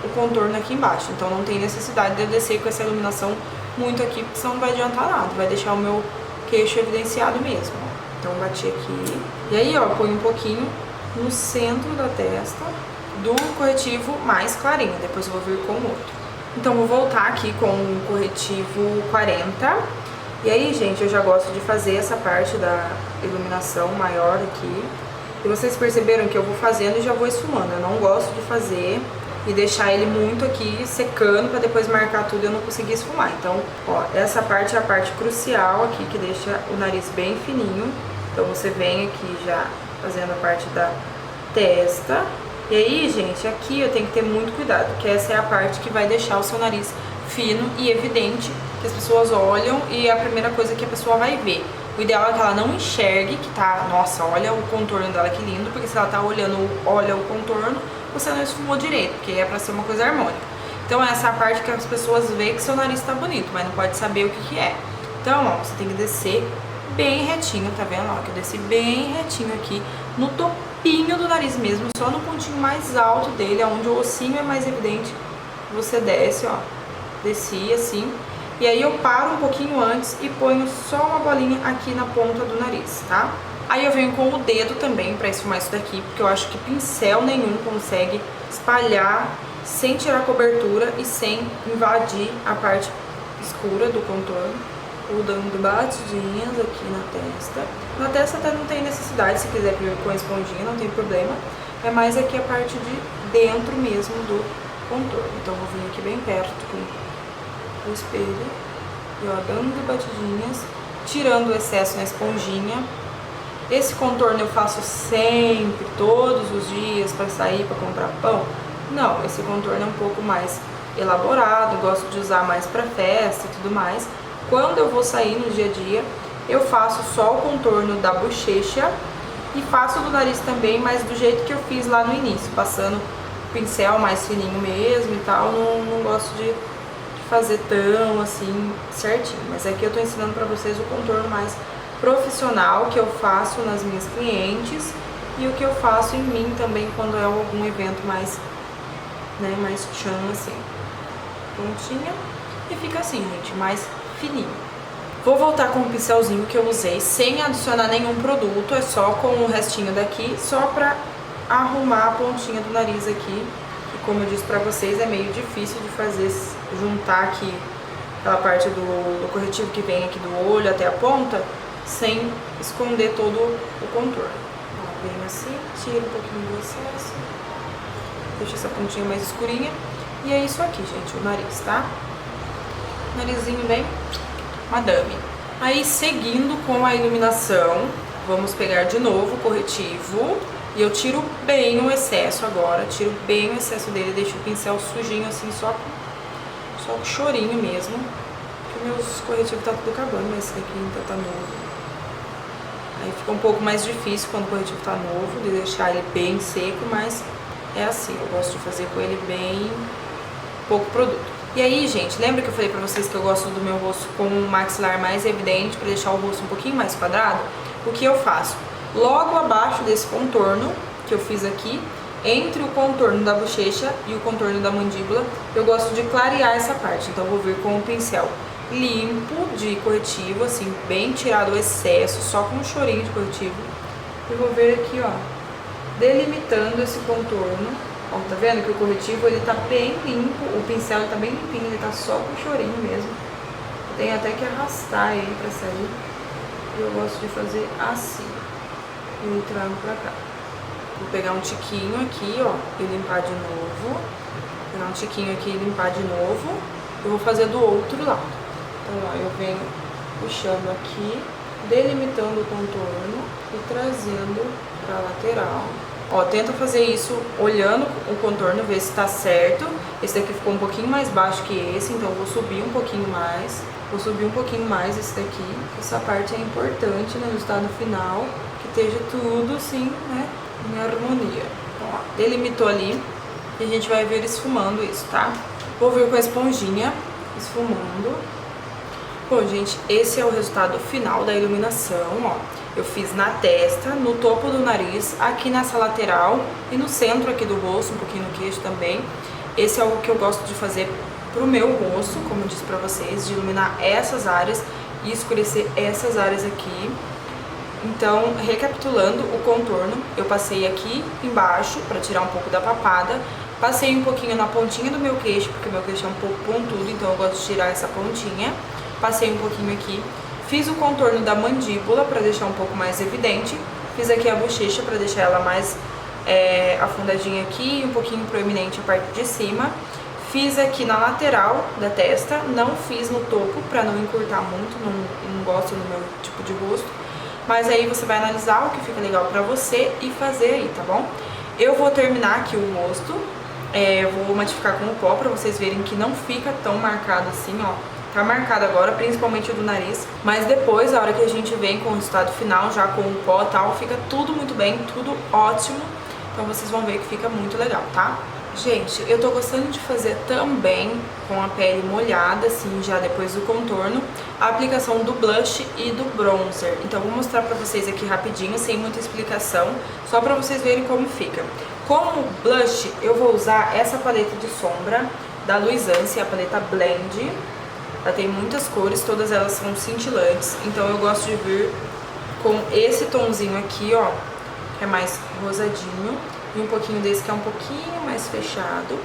o contorno aqui embaixo. Então não tem necessidade de eu descer com essa iluminação muito aqui, porque senão não vai adiantar nada. Vai deixar o meu queixo evidenciado mesmo. Ó. Então bati aqui. E aí, ó, põe um pouquinho no centro da testa do corretivo mais clarinho. Depois eu vou vir com o outro. Então vou voltar aqui com o corretivo 40. E aí, gente, eu já gosto de fazer essa parte da iluminação maior aqui. E vocês perceberam que eu vou fazendo e já vou esfumando. Eu não gosto de fazer e deixar ele muito aqui secando pra depois marcar tudo e eu não conseguir esfumar. Então, ó, essa parte é a parte crucial aqui, que deixa o nariz bem fininho. Então você vem aqui já fazendo a parte da testa. E aí, gente, aqui eu tenho que ter muito cuidado, porque essa é a parte que vai deixar o seu nariz fino e evidente, que as pessoas olham e é a primeira coisa que a pessoa vai ver. O ideal é que ela não enxergue que tá, nossa, olha o contorno dela que lindo, porque se ela tá olhando, olha o contorno, você não esfumou direito, porque é pra ser uma coisa harmônica. Então essa é a parte que as pessoas veem que seu nariz tá bonito, mas não pode saber o que é. Então, ó, você tem que descer bem retinho, tá vendo? Ó, que eu desci bem retinho aqui, no topinho do nariz mesmo, só no pontinho mais alto dele, onde o ossinho é mais evidente, você desce, ó. Desci assim, e aí eu paro um pouquinho antes e ponho só uma bolinha aqui na ponta do nariz, tá? Aí eu venho com o dedo também pra esfumar isso daqui, porque eu acho que pincel nenhum consegue espalhar sem tirar a cobertura e sem invadir a parte escura do contorno. Vou dando batidinhas aqui na testa. Na testa até não tem necessidade, se quiser vir com a esponjinha não tem problema. É mais aqui a parte de dentro mesmo do contorno. Então vou vir aqui bem perto com o espelho e ó, dando batidinhas, tirando o excesso na esponjinha. Esse contorno eu faço sempre, todos os dias, para sair, para comprar pão. Não, esse contorno é um pouco mais elaborado, gosto de usar mais para festa e tudo mais. Quando eu vou sair no dia a dia, eu faço só o contorno da bochecha e faço do nariz também, mas do jeito que eu fiz lá no início, passando o pincel mais fininho mesmo e tal. Não gosto de fazer tão assim certinho, mas aqui eu tô ensinando pra vocês o contorno mais profissional que eu faço nas minhas clientes e o que eu faço em mim também quando é algum evento mais, né, mais tchan assim. Pontinha e fica assim, gente, mais fininho. Vou voltar com o pincelzinho que eu usei sem adicionar nenhum produto, é só com o restinho daqui, só pra arrumar a pontinha do nariz aqui. E como eu disse pra vocês, é meio difícil de fazer, juntar aqui aquela parte do corretivo que vem aqui do olho até a ponta, sem esconder todo o contorno. Ó, vem assim, tira um pouquinho do excesso, deixa essa pontinha mais escurinha. E é isso aqui, gente, o nariz, tá? Narizinho bem madame. Aí, seguindo com a iluminação, vamos pegar de novo o corretivo. E eu tiro bem o excesso agora, tiro bem o excesso dele, deixo o pincel sujinho assim, só com chorinho mesmo. Porque meus corretivos tá tudo acabando, mas esse daqui ainda tá novo. Aí fica um pouco mais difícil quando o corretivo tá novo, de deixar ele bem seco, mas é assim, eu gosto de fazer com ele bem pouco produto. E aí, gente, lembra que eu falei pra vocês que eu gosto do meu rosto com um maxilar mais evidente, pra deixar o rosto um pouquinho mais quadrado? O que eu faço? Logo abaixo desse contorno que eu fiz aqui, entre o contorno da bochecha e o contorno da mandíbula, eu gosto de clarear essa parte. Então eu vou vir com o pincel limpo de corretivo, assim, bem tirado o excesso, só com um chorinho de corretivo. E vou vir aqui, ó, delimitando esse contorno. Ó, tá vendo que o corretivo ele tá bem limpo, o pincel ele tá bem limpinho, ele tá só com chorinho mesmo. Tem até que arrastar ele pra sair. Eu gosto de fazer assim. E trago pra cá. Vou pegar um tiquinho aqui, ó, e limpar de novo. Pegar um tiquinho aqui e limpar de novo. Eu vou fazer do outro lado. Então, ó, eu venho puxando aqui, delimitando o contorno e trazendo pra lateral. Ó, tenta fazer isso olhando o contorno, ver se tá certo. Esse daqui ficou um pouquinho mais baixo que esse, então eu vou subir um pouquinho mais. Vou subir um pouquinho mais esse daqui. Essa parte é importante no resultado final, que esteja tudo assim, né, em harmonia. Então, ó, delimitou ali e a gente vai ver esfumando isso, tá? Vou vir com a esponjinha, esfumando. Bom, gente, esse é o resultado final da iluminação, ó. Eu fiz na testa, no topo do nariz, aqui nessa lateral e no centro aqui do rosto, um pouquinho no queixo também. Esse é o que eu gosto de fazer pro meu rosto, como eu disse pra vocês, de iluminar essas áreas e escurecer essas áreas aqui. Então, recapitulando o contorno, eu passei aqui embaixo pra tirar um pouco da papada, passei um pouquinho na pontinha do meu queixo, porque meu queixo é um pouco pontudo, então eu gosto de tirar essa pontinha. Passei um pouquinho aqui. Fiz o contorno da mandíbula para deixar um pouco mais evidente. Fiz aqui a bochecha para deixar ela mais afundadinha aqui e um pouquinho proeminente a parte de cima. Fiz aqui na lateral da testa, não fiz no topo para não encurtar muito, não gosto do meu tipo de rosto. Mas aí você vai analisar o que fica legal pra você e fazer aí, tá bom? Eu vou terminar aqui o rosto, vou matificar com o pó pra vocês verem que não fica tão marcado assim, ó. Tá marcado agora, principalmente o do nariz, mas depois, a hora que a gente vem com o resultado final, já com o pó e tal, fica tudo muito bem, tudo ótimo. Então vocês vão ver que fica muito legal, tá? Gente, eu tô gostando de fazer também com a pele molhada, assim, já depois do contorno, a aplicação do blush e do bronzer. Então vou mostrar pra vocês aqui rapidinho, sem muita explicação, só pra vocês verem como fica. Como blush, eu vou usar essa paleta de sombra da Luisance, a paleta Blend. Ela tem muitas cores, todas elas são cintilantes, então eu gosto de vir com esse tomzinho aqui, ó, que é mais rosadinho, e um pouquinho desse que é um pouquinho mais fechado.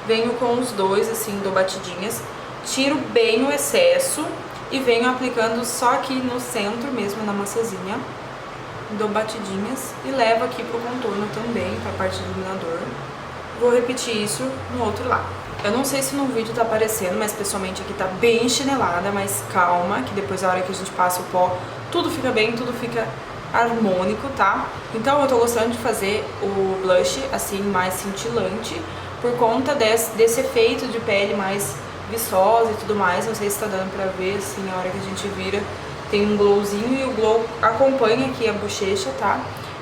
Venho com os dois, assim, dou batidinhas, tiro bem o excesso e venho aplicando só aqui no centro mesmo, na maçãzinha. Dou batidinhas e levo aqui pro contorno também, pra parte do iluminador. Vou repetir isso no outro lado. Eu não sei se no vídeo tá aparecendo, mas pessoalmente aqui tá bem chinelada, mas calma, que depois na hora que a gente passa o pó, tudo fica bem, tudo fica harmônico, tá? Então eu tô gostando de fazer o blush assim, mais cintilante, por conta desse efeito de pele mais viçosa e tudo mais. Não sei se tá dando pra ver, assim, a hora que a gente vira, tem um glowzinho e o glow acompanha aqui a bochecha, tá?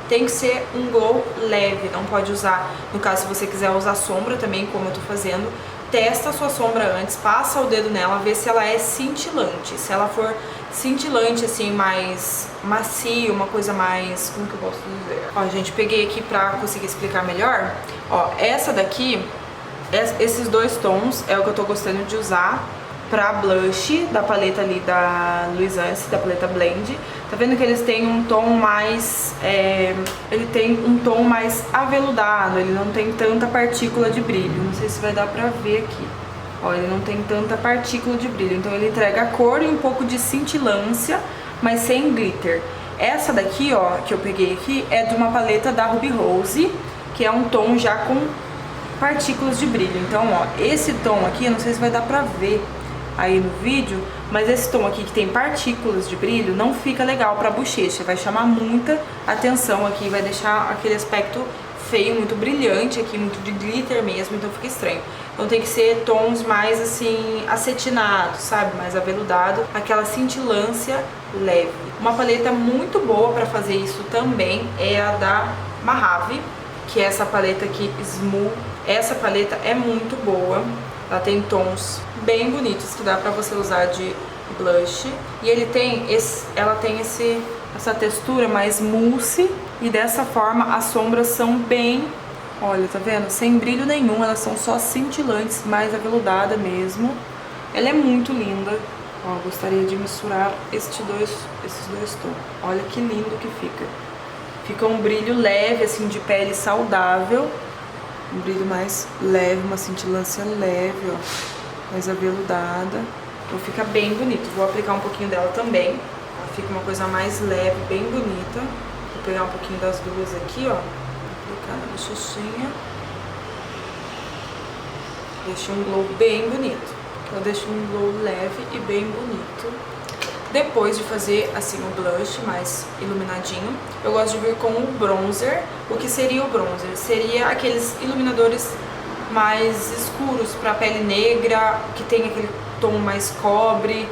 Tem que ser um glow leve, não pode usar, no caso, se você quiser usar sombra também, como eu tô fazendo, testa a sua sombra antes, passa o dedo nela, vê se ela é cintilante. Se ela for cintilante, assim, mais macio, uma coisa mais... como que eu posso dizer? Ó, gente, peguei aqui pra conseguir explicar melhor. Ó, essa daqui, esses dois tons é o que eu tô gostando de usar pra blush da paleta ali da Luisance, da paleta Blend. Tá vendo que eles têm um tom mais... ele tem um tom mais aveludado, ele não tem tanta partícula de brilho. Não sei se vai dar pra ver aqui. Ó, ele não tem tanta partícula de brilho, então ele entrega a cor e um pouco de cintilância, mas sem glitter. Essa daqui, ó, que eu peguei aqui, é de uma paleta da Ruby Rose, que é um tom já com partículas de brilho. Então, ó, esse tom aqui, eu não sei se vai dar pra ver aí no vídeo, mas esse tom aqui que tem partículas de brilho não fica legal pra bochecha, vai chamar muita atenção aqui, vai deixar aquele aspecto feio, muito brilhante aqui, muito de glitter mesmo, então fica estranho. Então tem que ser tons mais assim, acetinados, sabe? Mais aveludado, aquela cintilância leve. Uma paleta muito boa pra fazer isso também é a da Mojave, que é essa paleta aqui, Smooth. Essa paleta é muito boa. Ela tem tons bem bonitos que dá pra você usar de blush. E ela tem essa textura mais mousse. E dessa forma as sombras são bem, olha, tá vendo? Sem brilho nenhum, elas são só cintilantes, mais aveludada mesmo. Ela é muito linda. Ó, gostaria de misturar esses dois tons. Olha que lindo que fica. Fica um brilho leve, assim, de pele saudável. Um brilho mais leve, uma cintilância leve, ó, mais aveludada. Então fica bem bonito. Vou aplicar um pouquinho dela também. Ela fica uma coisa mais leve, bem bonita. Vou pegar um pouquinho das duas aqui, ó. Aplicar na bochechinha. Deixa um glow bem bonito. Eu deixo um glow leve e bem bonito. Depois de fazer assim o blush mais iluminadinho, eu gosto de vir com o bronzer. O que seria o bronzer? Seria aqueles iluminadores mais escuros para pele negra, que tem aquele tom mais cobre,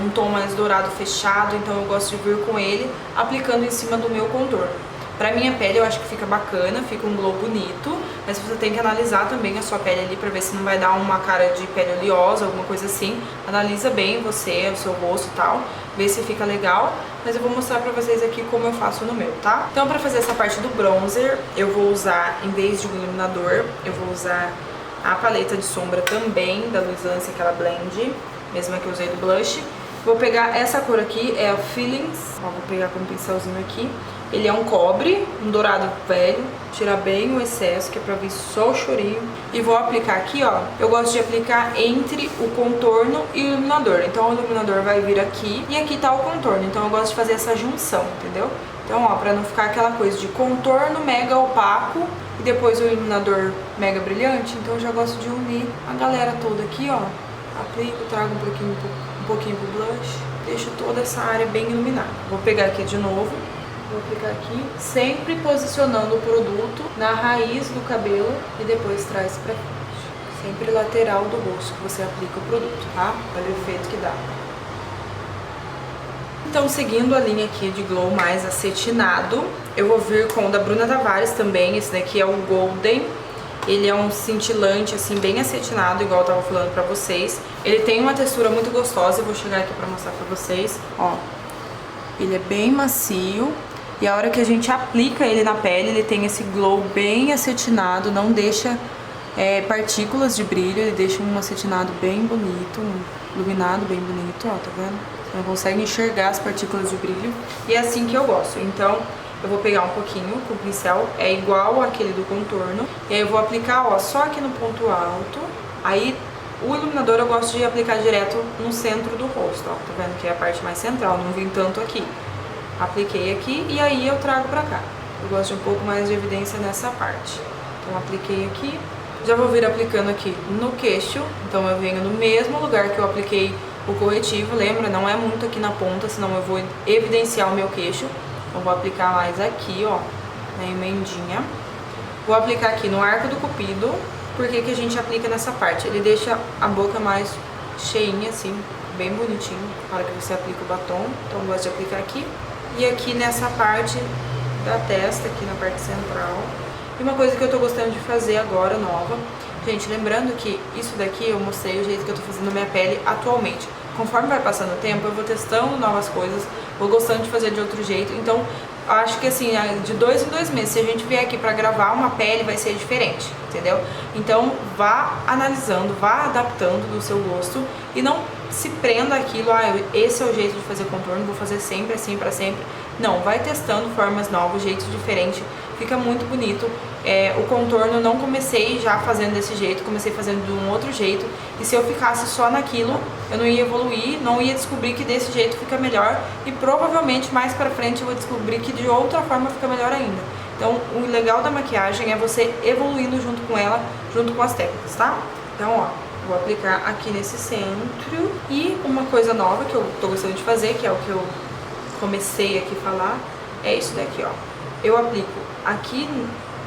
um tom mais dourado fechado. Então eu gosto de vir com ele aplicando em cima do meu contorno. Pra minha pele eu acho que fica bacana, fica um glow bonito, mas você tem que analisar também a sua pele ali pra ver se não vai dar uma cara de pele oleosa, alguma coisa assim. Analisa bem você, o seu rosto e tal, vê se fica legal, mas eu vou mostrar pra vocês aqui como eu faço no meu, tá? Então pra fazer essa parte do bronzer, eu vou usar, em vez de um iluminador, eu vou usar a paleta de sombra também da Luisance, aquela Blend, mesma que eu usei do blush. Vou pegar essa cor aqui, é o Feelings, ó, vou pegar com um pincelzinho aqui. Ele é um cobre, um dourado velho, tirar bem o excesso, que é pra vir só o chorinho. E vou aplicar aqui, ó, eu gosto de aplicar entre o contorno e o iluminador. Então o iluminador vai vir aqui e aqui tá o contorno, então eu gosto de fazer essa junção, entendeu? Então, ó, pra não ficar aquela coisa de contorno mega opaco e depois o iluminador mega brilhante, então eu já gosto de unir a galera toda aqui, ó. Aplico, trago um pouquinho pro blush, deixo toda essa área bem iluminada. Vou pegar aqui de novo. Vou aplicar aqui, sempre posicionando o produto na raiz do cabelo e depois traz pra frente. Sempre lateral do rosto que você aplica o produto, tá? Olha o efeito que dá. Então, seguindo a linha aqui de glow mais acetinado, eu vou vir com o da Bruna Tavares também. Esse daqui é o Golden. Ele é um cintilante, assim, bem acetinado, igual eu tava falando pra vocês. Ele tem uma textura muito gostosa, eu vou chegar aqui pra mostrar pra vocês. Ó, ele é bem macio. E a hora que a gente aplica ele na pele, ele tem esse glow bem acetinado, não deixa partículas de brilho, ele deixa um acetinado bem bonito, um iluminado bem bonito, ó, tá vendo? não consegue enxergar as partículas de brilho. E é assim que eu gosto. Então, eu vou pegar um pouquinho com o pincel, é igual aquele do contorno. E aí eu vou aplicar, ó, só aqui no ponto alto. Aí, o iluminador eu gosto de aplicar direto no centro do rosto, ó. Tá vendo que é a parte mais central, não vim tanto aqui. Apliquei aqui e aí eu trago pra cá. Eu gosto de um pouco mais de evidência nessa parte. Então, apliquei aqui. Já vou vir aplicando aqui no queixo. Então, eu venho no mesmo lugar que eu apliquei o corretivo. Lembra? Não é muito aqui na ponta, senão eu vou evidenciar o meu queixo. Então, vou aplicar mais aqui, ó, na emendinha. Vou aplicar aqui no arco do cupido. Por que que a gente aplica nessa parte? Ele deixa a boca mais cheinha, assim, bem bonitinho, na hora que você aplica o batom. Então, eu gosto de aplicar aqui. E aqui nessa parte da testa, aqui na parte central. E uma coisa que eu tô gostando de fazer agora, nova. Gente, lembrando que isso daqui eu mostrei o jeito que eu tô fazendo minha pele atualmente. Conforme vai passando o tempo, eu vou testando novas coisas, vou gostando de fazer de outro jeito. Então, acho que assim, de 2 em 2 meses, se a gente vier aqui pra gravar uma pele, vai ser diferente, entendeu? Então, vá analisando, vá adaptando do seu gosto e não se prenda àquilo, esse é o jeito de fazer contorno, vou fazer sempre assim pra sempre. Não, vai testando formas novas, jeitos diferentes, fica muito bonito. O contorno eu não comecei já fazendo desse jeito, comecei fazendo de um outro jeito. E se eu ficasse só naquilo, eu não ia evoluir, não ia descobrir que desse jeito fica melhor. E provavelmente mais pra frente eu vou descobrir que de outra forma fica melhor ainda. Então o legal da maquiagem é você evoluindo junto com ela, junto com as técnicas, tá? Então, ó, vou aplicar aqui nesse centro. E uma coisa nova que eu tô gostando de fazer, que é o que eu comecei aqui a falar, é isso daqui, ó. Eu aplico aqui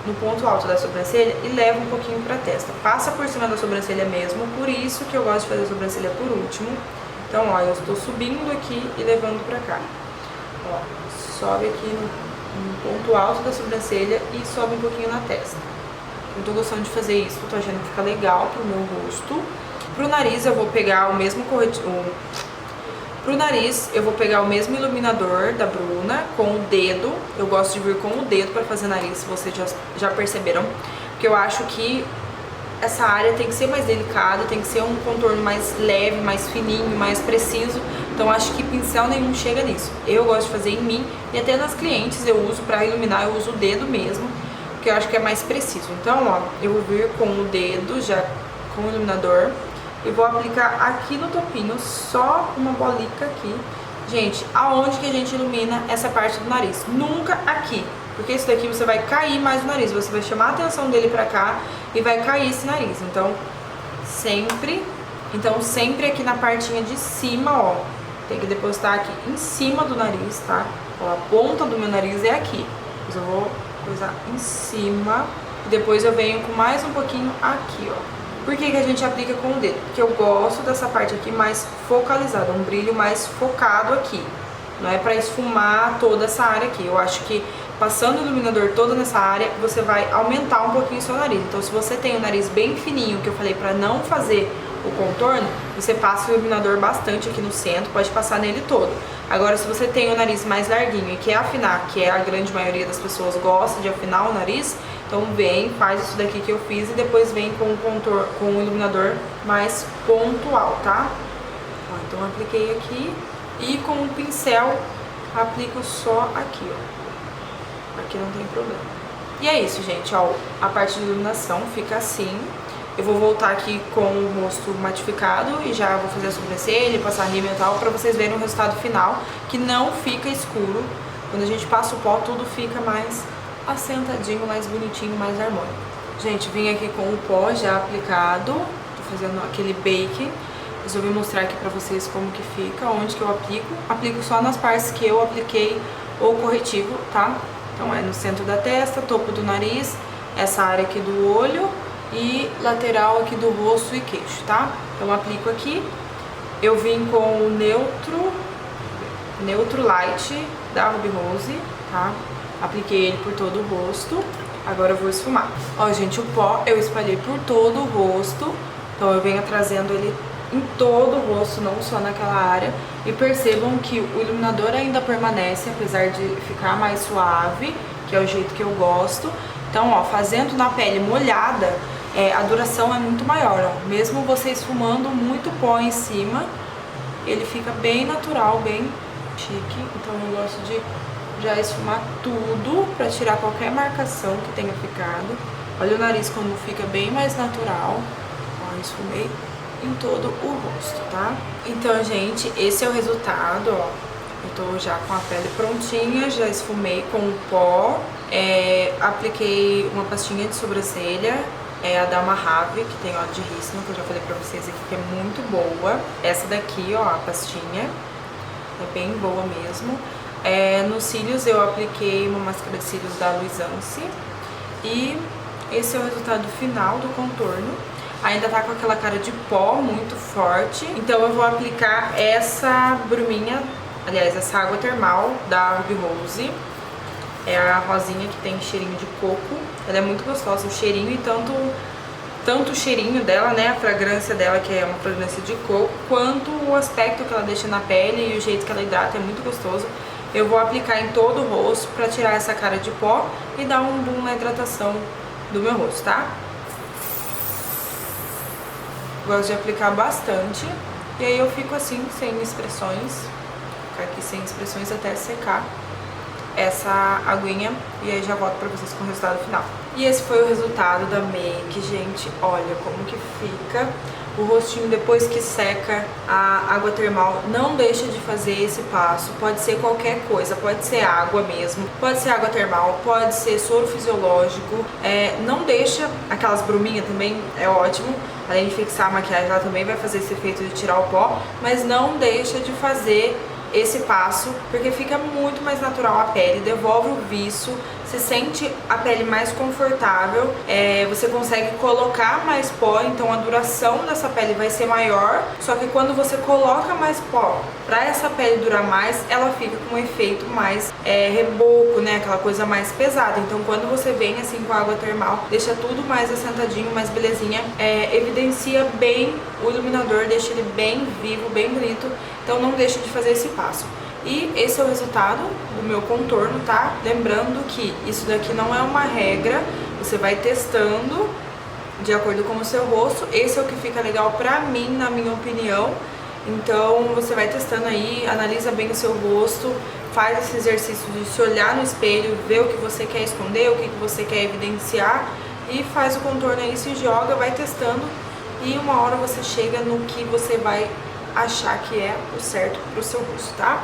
no ponto alto da sobrancelha e levo um pouquinho pra testa. Passa por cima da sobrancelha mesmo, por isso que eu gosto de fazer a sobrancelha por último. Então, ó, eu estou subindo aqui e levando pra cá. Ó, sobe aqui no ponto alto da sobrancelha e sobe um pouquinho na testa. Eu tô gostando de fazer isso, tô achando que fica legal pro meu rosto. Pro nariz eu vou pegar o mesmo corretivo. Pro nariz, eu vou pegar o mesmo iluminador da Bruna com o dedo. Eu gosto de vir com o dedo pra fazer nariz, se vocês já perceberam. Porque eu acho que essa área tem que ser mais delicada, tem que ser um contorno mais leve, mais fininho, mais preciso. Então acho que pincel nenhum chega nisso. Eu gosto de fazer em mim e até nas clientes eu uso pra iluminar, eu uso o dedo mesmo, porque eu acho que é mais preciso. Então, ó, eu vou vir com o dedo, já com o iluminador. E vou aplicar aqui no topinho, só uma bolica aqui. Gente, aonde que a gente ilumina essa parte do nariz? Nunca aqui, porque isso daqui você vai cair mais o nariz. Você vai chamar a atenção dele pra cá e vai cair esse nariz. Então, sempre aqui na partinha de cima, ó. Tem que depositar aqui em cima do nariz, tá? Ó, a ponta do meu nariz é aqui. Mas eu vou coisar em cima e depois eu venho com mais um pouquinho aqui, ó. Por que que a gente aplica com o dedo? Porque eu gosto dessa parte aqui mais focalizada, um brilho mais focado aqui. Não é pra esfumar toda essa área aqui. Eu acho que passando o iluminador todo nessa área, você vai aumentar um pouquinho o seu nariz. Então, se você tem o nariz bem fininho, que eu falei pra não fazer o contorno, você passa o iluminador bastante aqui no centro, pode passar nele todo. Agora, se você tem o nariz mais larguinho e quer afinar, que é a grande maioria das pessoas gosta de afinar o nariz, então vem, faz isso daqui que eu fiz e depois vem com o contorno, com o iluminador mais pontual, tá? Ó, então eu apliquei aqui e com o pincel aplico só aqui, ó. Aqui não tem problema. E é isso, gente, ó, a parte de iluminação fica assim. Eu vou voltar aqui com o rosto matificado e já vou fazer a sobrancelha, passar rímel e tal, pra vocês verem o resultado final, que não fica escuro. Quando a gente passa o pó, tudo fica mais assentadinho, mais bonitinho, mais harmônico. Gente, vim aqui com o pó já aplicado, tô fazendo aquele bake. Resolvi mostrar aqui pra vocês como que fica, onde que eu aplico. Aplico só nas partes que eu apliquei o corretivo, tá? Então é no centro da testa, topo do nariz, essa área aqui do olho e lateral aqui do rosto e queixo, tá? Então aplico aqui. Eu vim com o Neutro Light da Ruby Rose, tá? Apliquei ele por todo o rosto. Agora eu vou esfumar. Ó, gente, o pó eu espalhei por todo o rosto. Então eu venho trazendo ele em todo o rosto, não só naquela área. E percebam que o iluminador ainda permanece, apesar de ficar mais suave, que é o jeito que eu gosto. Então, ó, fazendo na pele molhada, a duração é muito maior, ó. Mesmo você esfumando muito pó em cima, ele fica bem natural, bem chique. Então eu gosto de já esfumar tudo pra tirar qualquer marcação que tenha ficado. Olha o nariz como fica bem mais natural. Ó, esfumei em todo o rosto, tá? Então, gente, esse é o resultado, ó. Eu tô já com a pele prontinha, já esfumei com o pó, apliquei uma pastinha de sobrancelha, a da Mojave, que tem óleo de rícino, que eu já falei pra vocês aqui, que é muito boa. Essa daqui, ó, a pastinha, é bem boa mesmo. Nos cílios eu apliquei uma máscara de cílios da Luisance. E esse é o resultado final do contorno. Ainda tá com aquela cara de pó muito forte. Então eu vou aplicar essa bruminha, aliás, essa água termal da Ruby Rose. É a rosinha que tem cheirinho de coco. Ela é muito gostosa, o cheirinho e tanto o cheirinho dela, né, a fragrância dela, que é uma fragrância de coco, quanto o aspecto que ela deixa na pele e o jeito que ela hidrata é muito gostoso. Eu vou aplicar em todo o rosto pra tirar essa cara de pó e dar um boom na hidratação do meu rosto, tá? Gosto de aplicar bastante. E aí eu fico assim, sem expressões. Ficar aqui sem expressões até secar essa aguinha. E aí já volto pra vocês com o resultado final. E esse foi o resultado da make, gente. Olha como que fica o rostinho depois que seca a água termal. Não deixa de fazer esse passo. Pode ser qualquer coisa, pode ser água mesmo, pode ser água termal, pode ser soro fisiológico. Não deixa aquelas bruminhas também, é ótimo. Além de fixar a maquiagem, ela também vai fazer esse efeito de tirar o pó. Mas não deixa de fazer esse passo, porque fica muito mais natural a pele, devolve o viço, você sente a pele mais confortável, você consegue colocar mais pó, então a duração dessa pele vai ser maior, só que quando você coloca mais pó pra essa pele durar mais, ela fica com um efeito mais reboco, né, aquela coisa mais pesada. Então quando você vem assim com a água termal, deixa tudo mais assentadinho, mais belezinha, evidencia bem o iluminador, deixa ele bem vivo, bem bonito. Então não deixa de fazer esse passo. E esse é o resultado do meu contorno, tá? Lembrando que isso daqui não é uma regra, você vai testando de acordo com o seu rosto. Esse é o que fica legal pra mim, na minha opinião. Então você vai testando aí, analisa bem o seu rosto, faz esse exercício de se olhar no espelho, ver o que você quer esconder, o que você quer evidenciar e faz o contorno aí, se joga, vai testando e uma hora você chega no que você vai achar que é o certo pro seu rosto, tá?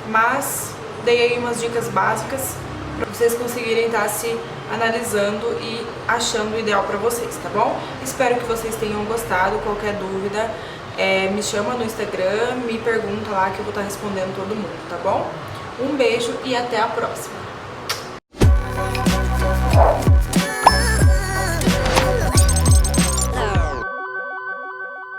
Mas dei aí umas dicas básicas para vocês conseguirem estar se analisando e achando o ideal para vocês, tá bom? Espero que vocês tenham gostado. Qualquer dúvida, me chama no Instagram, me pergunta lá que eu vou estar respondendo todo mundo, tá bom? Um beijo e até a próxima!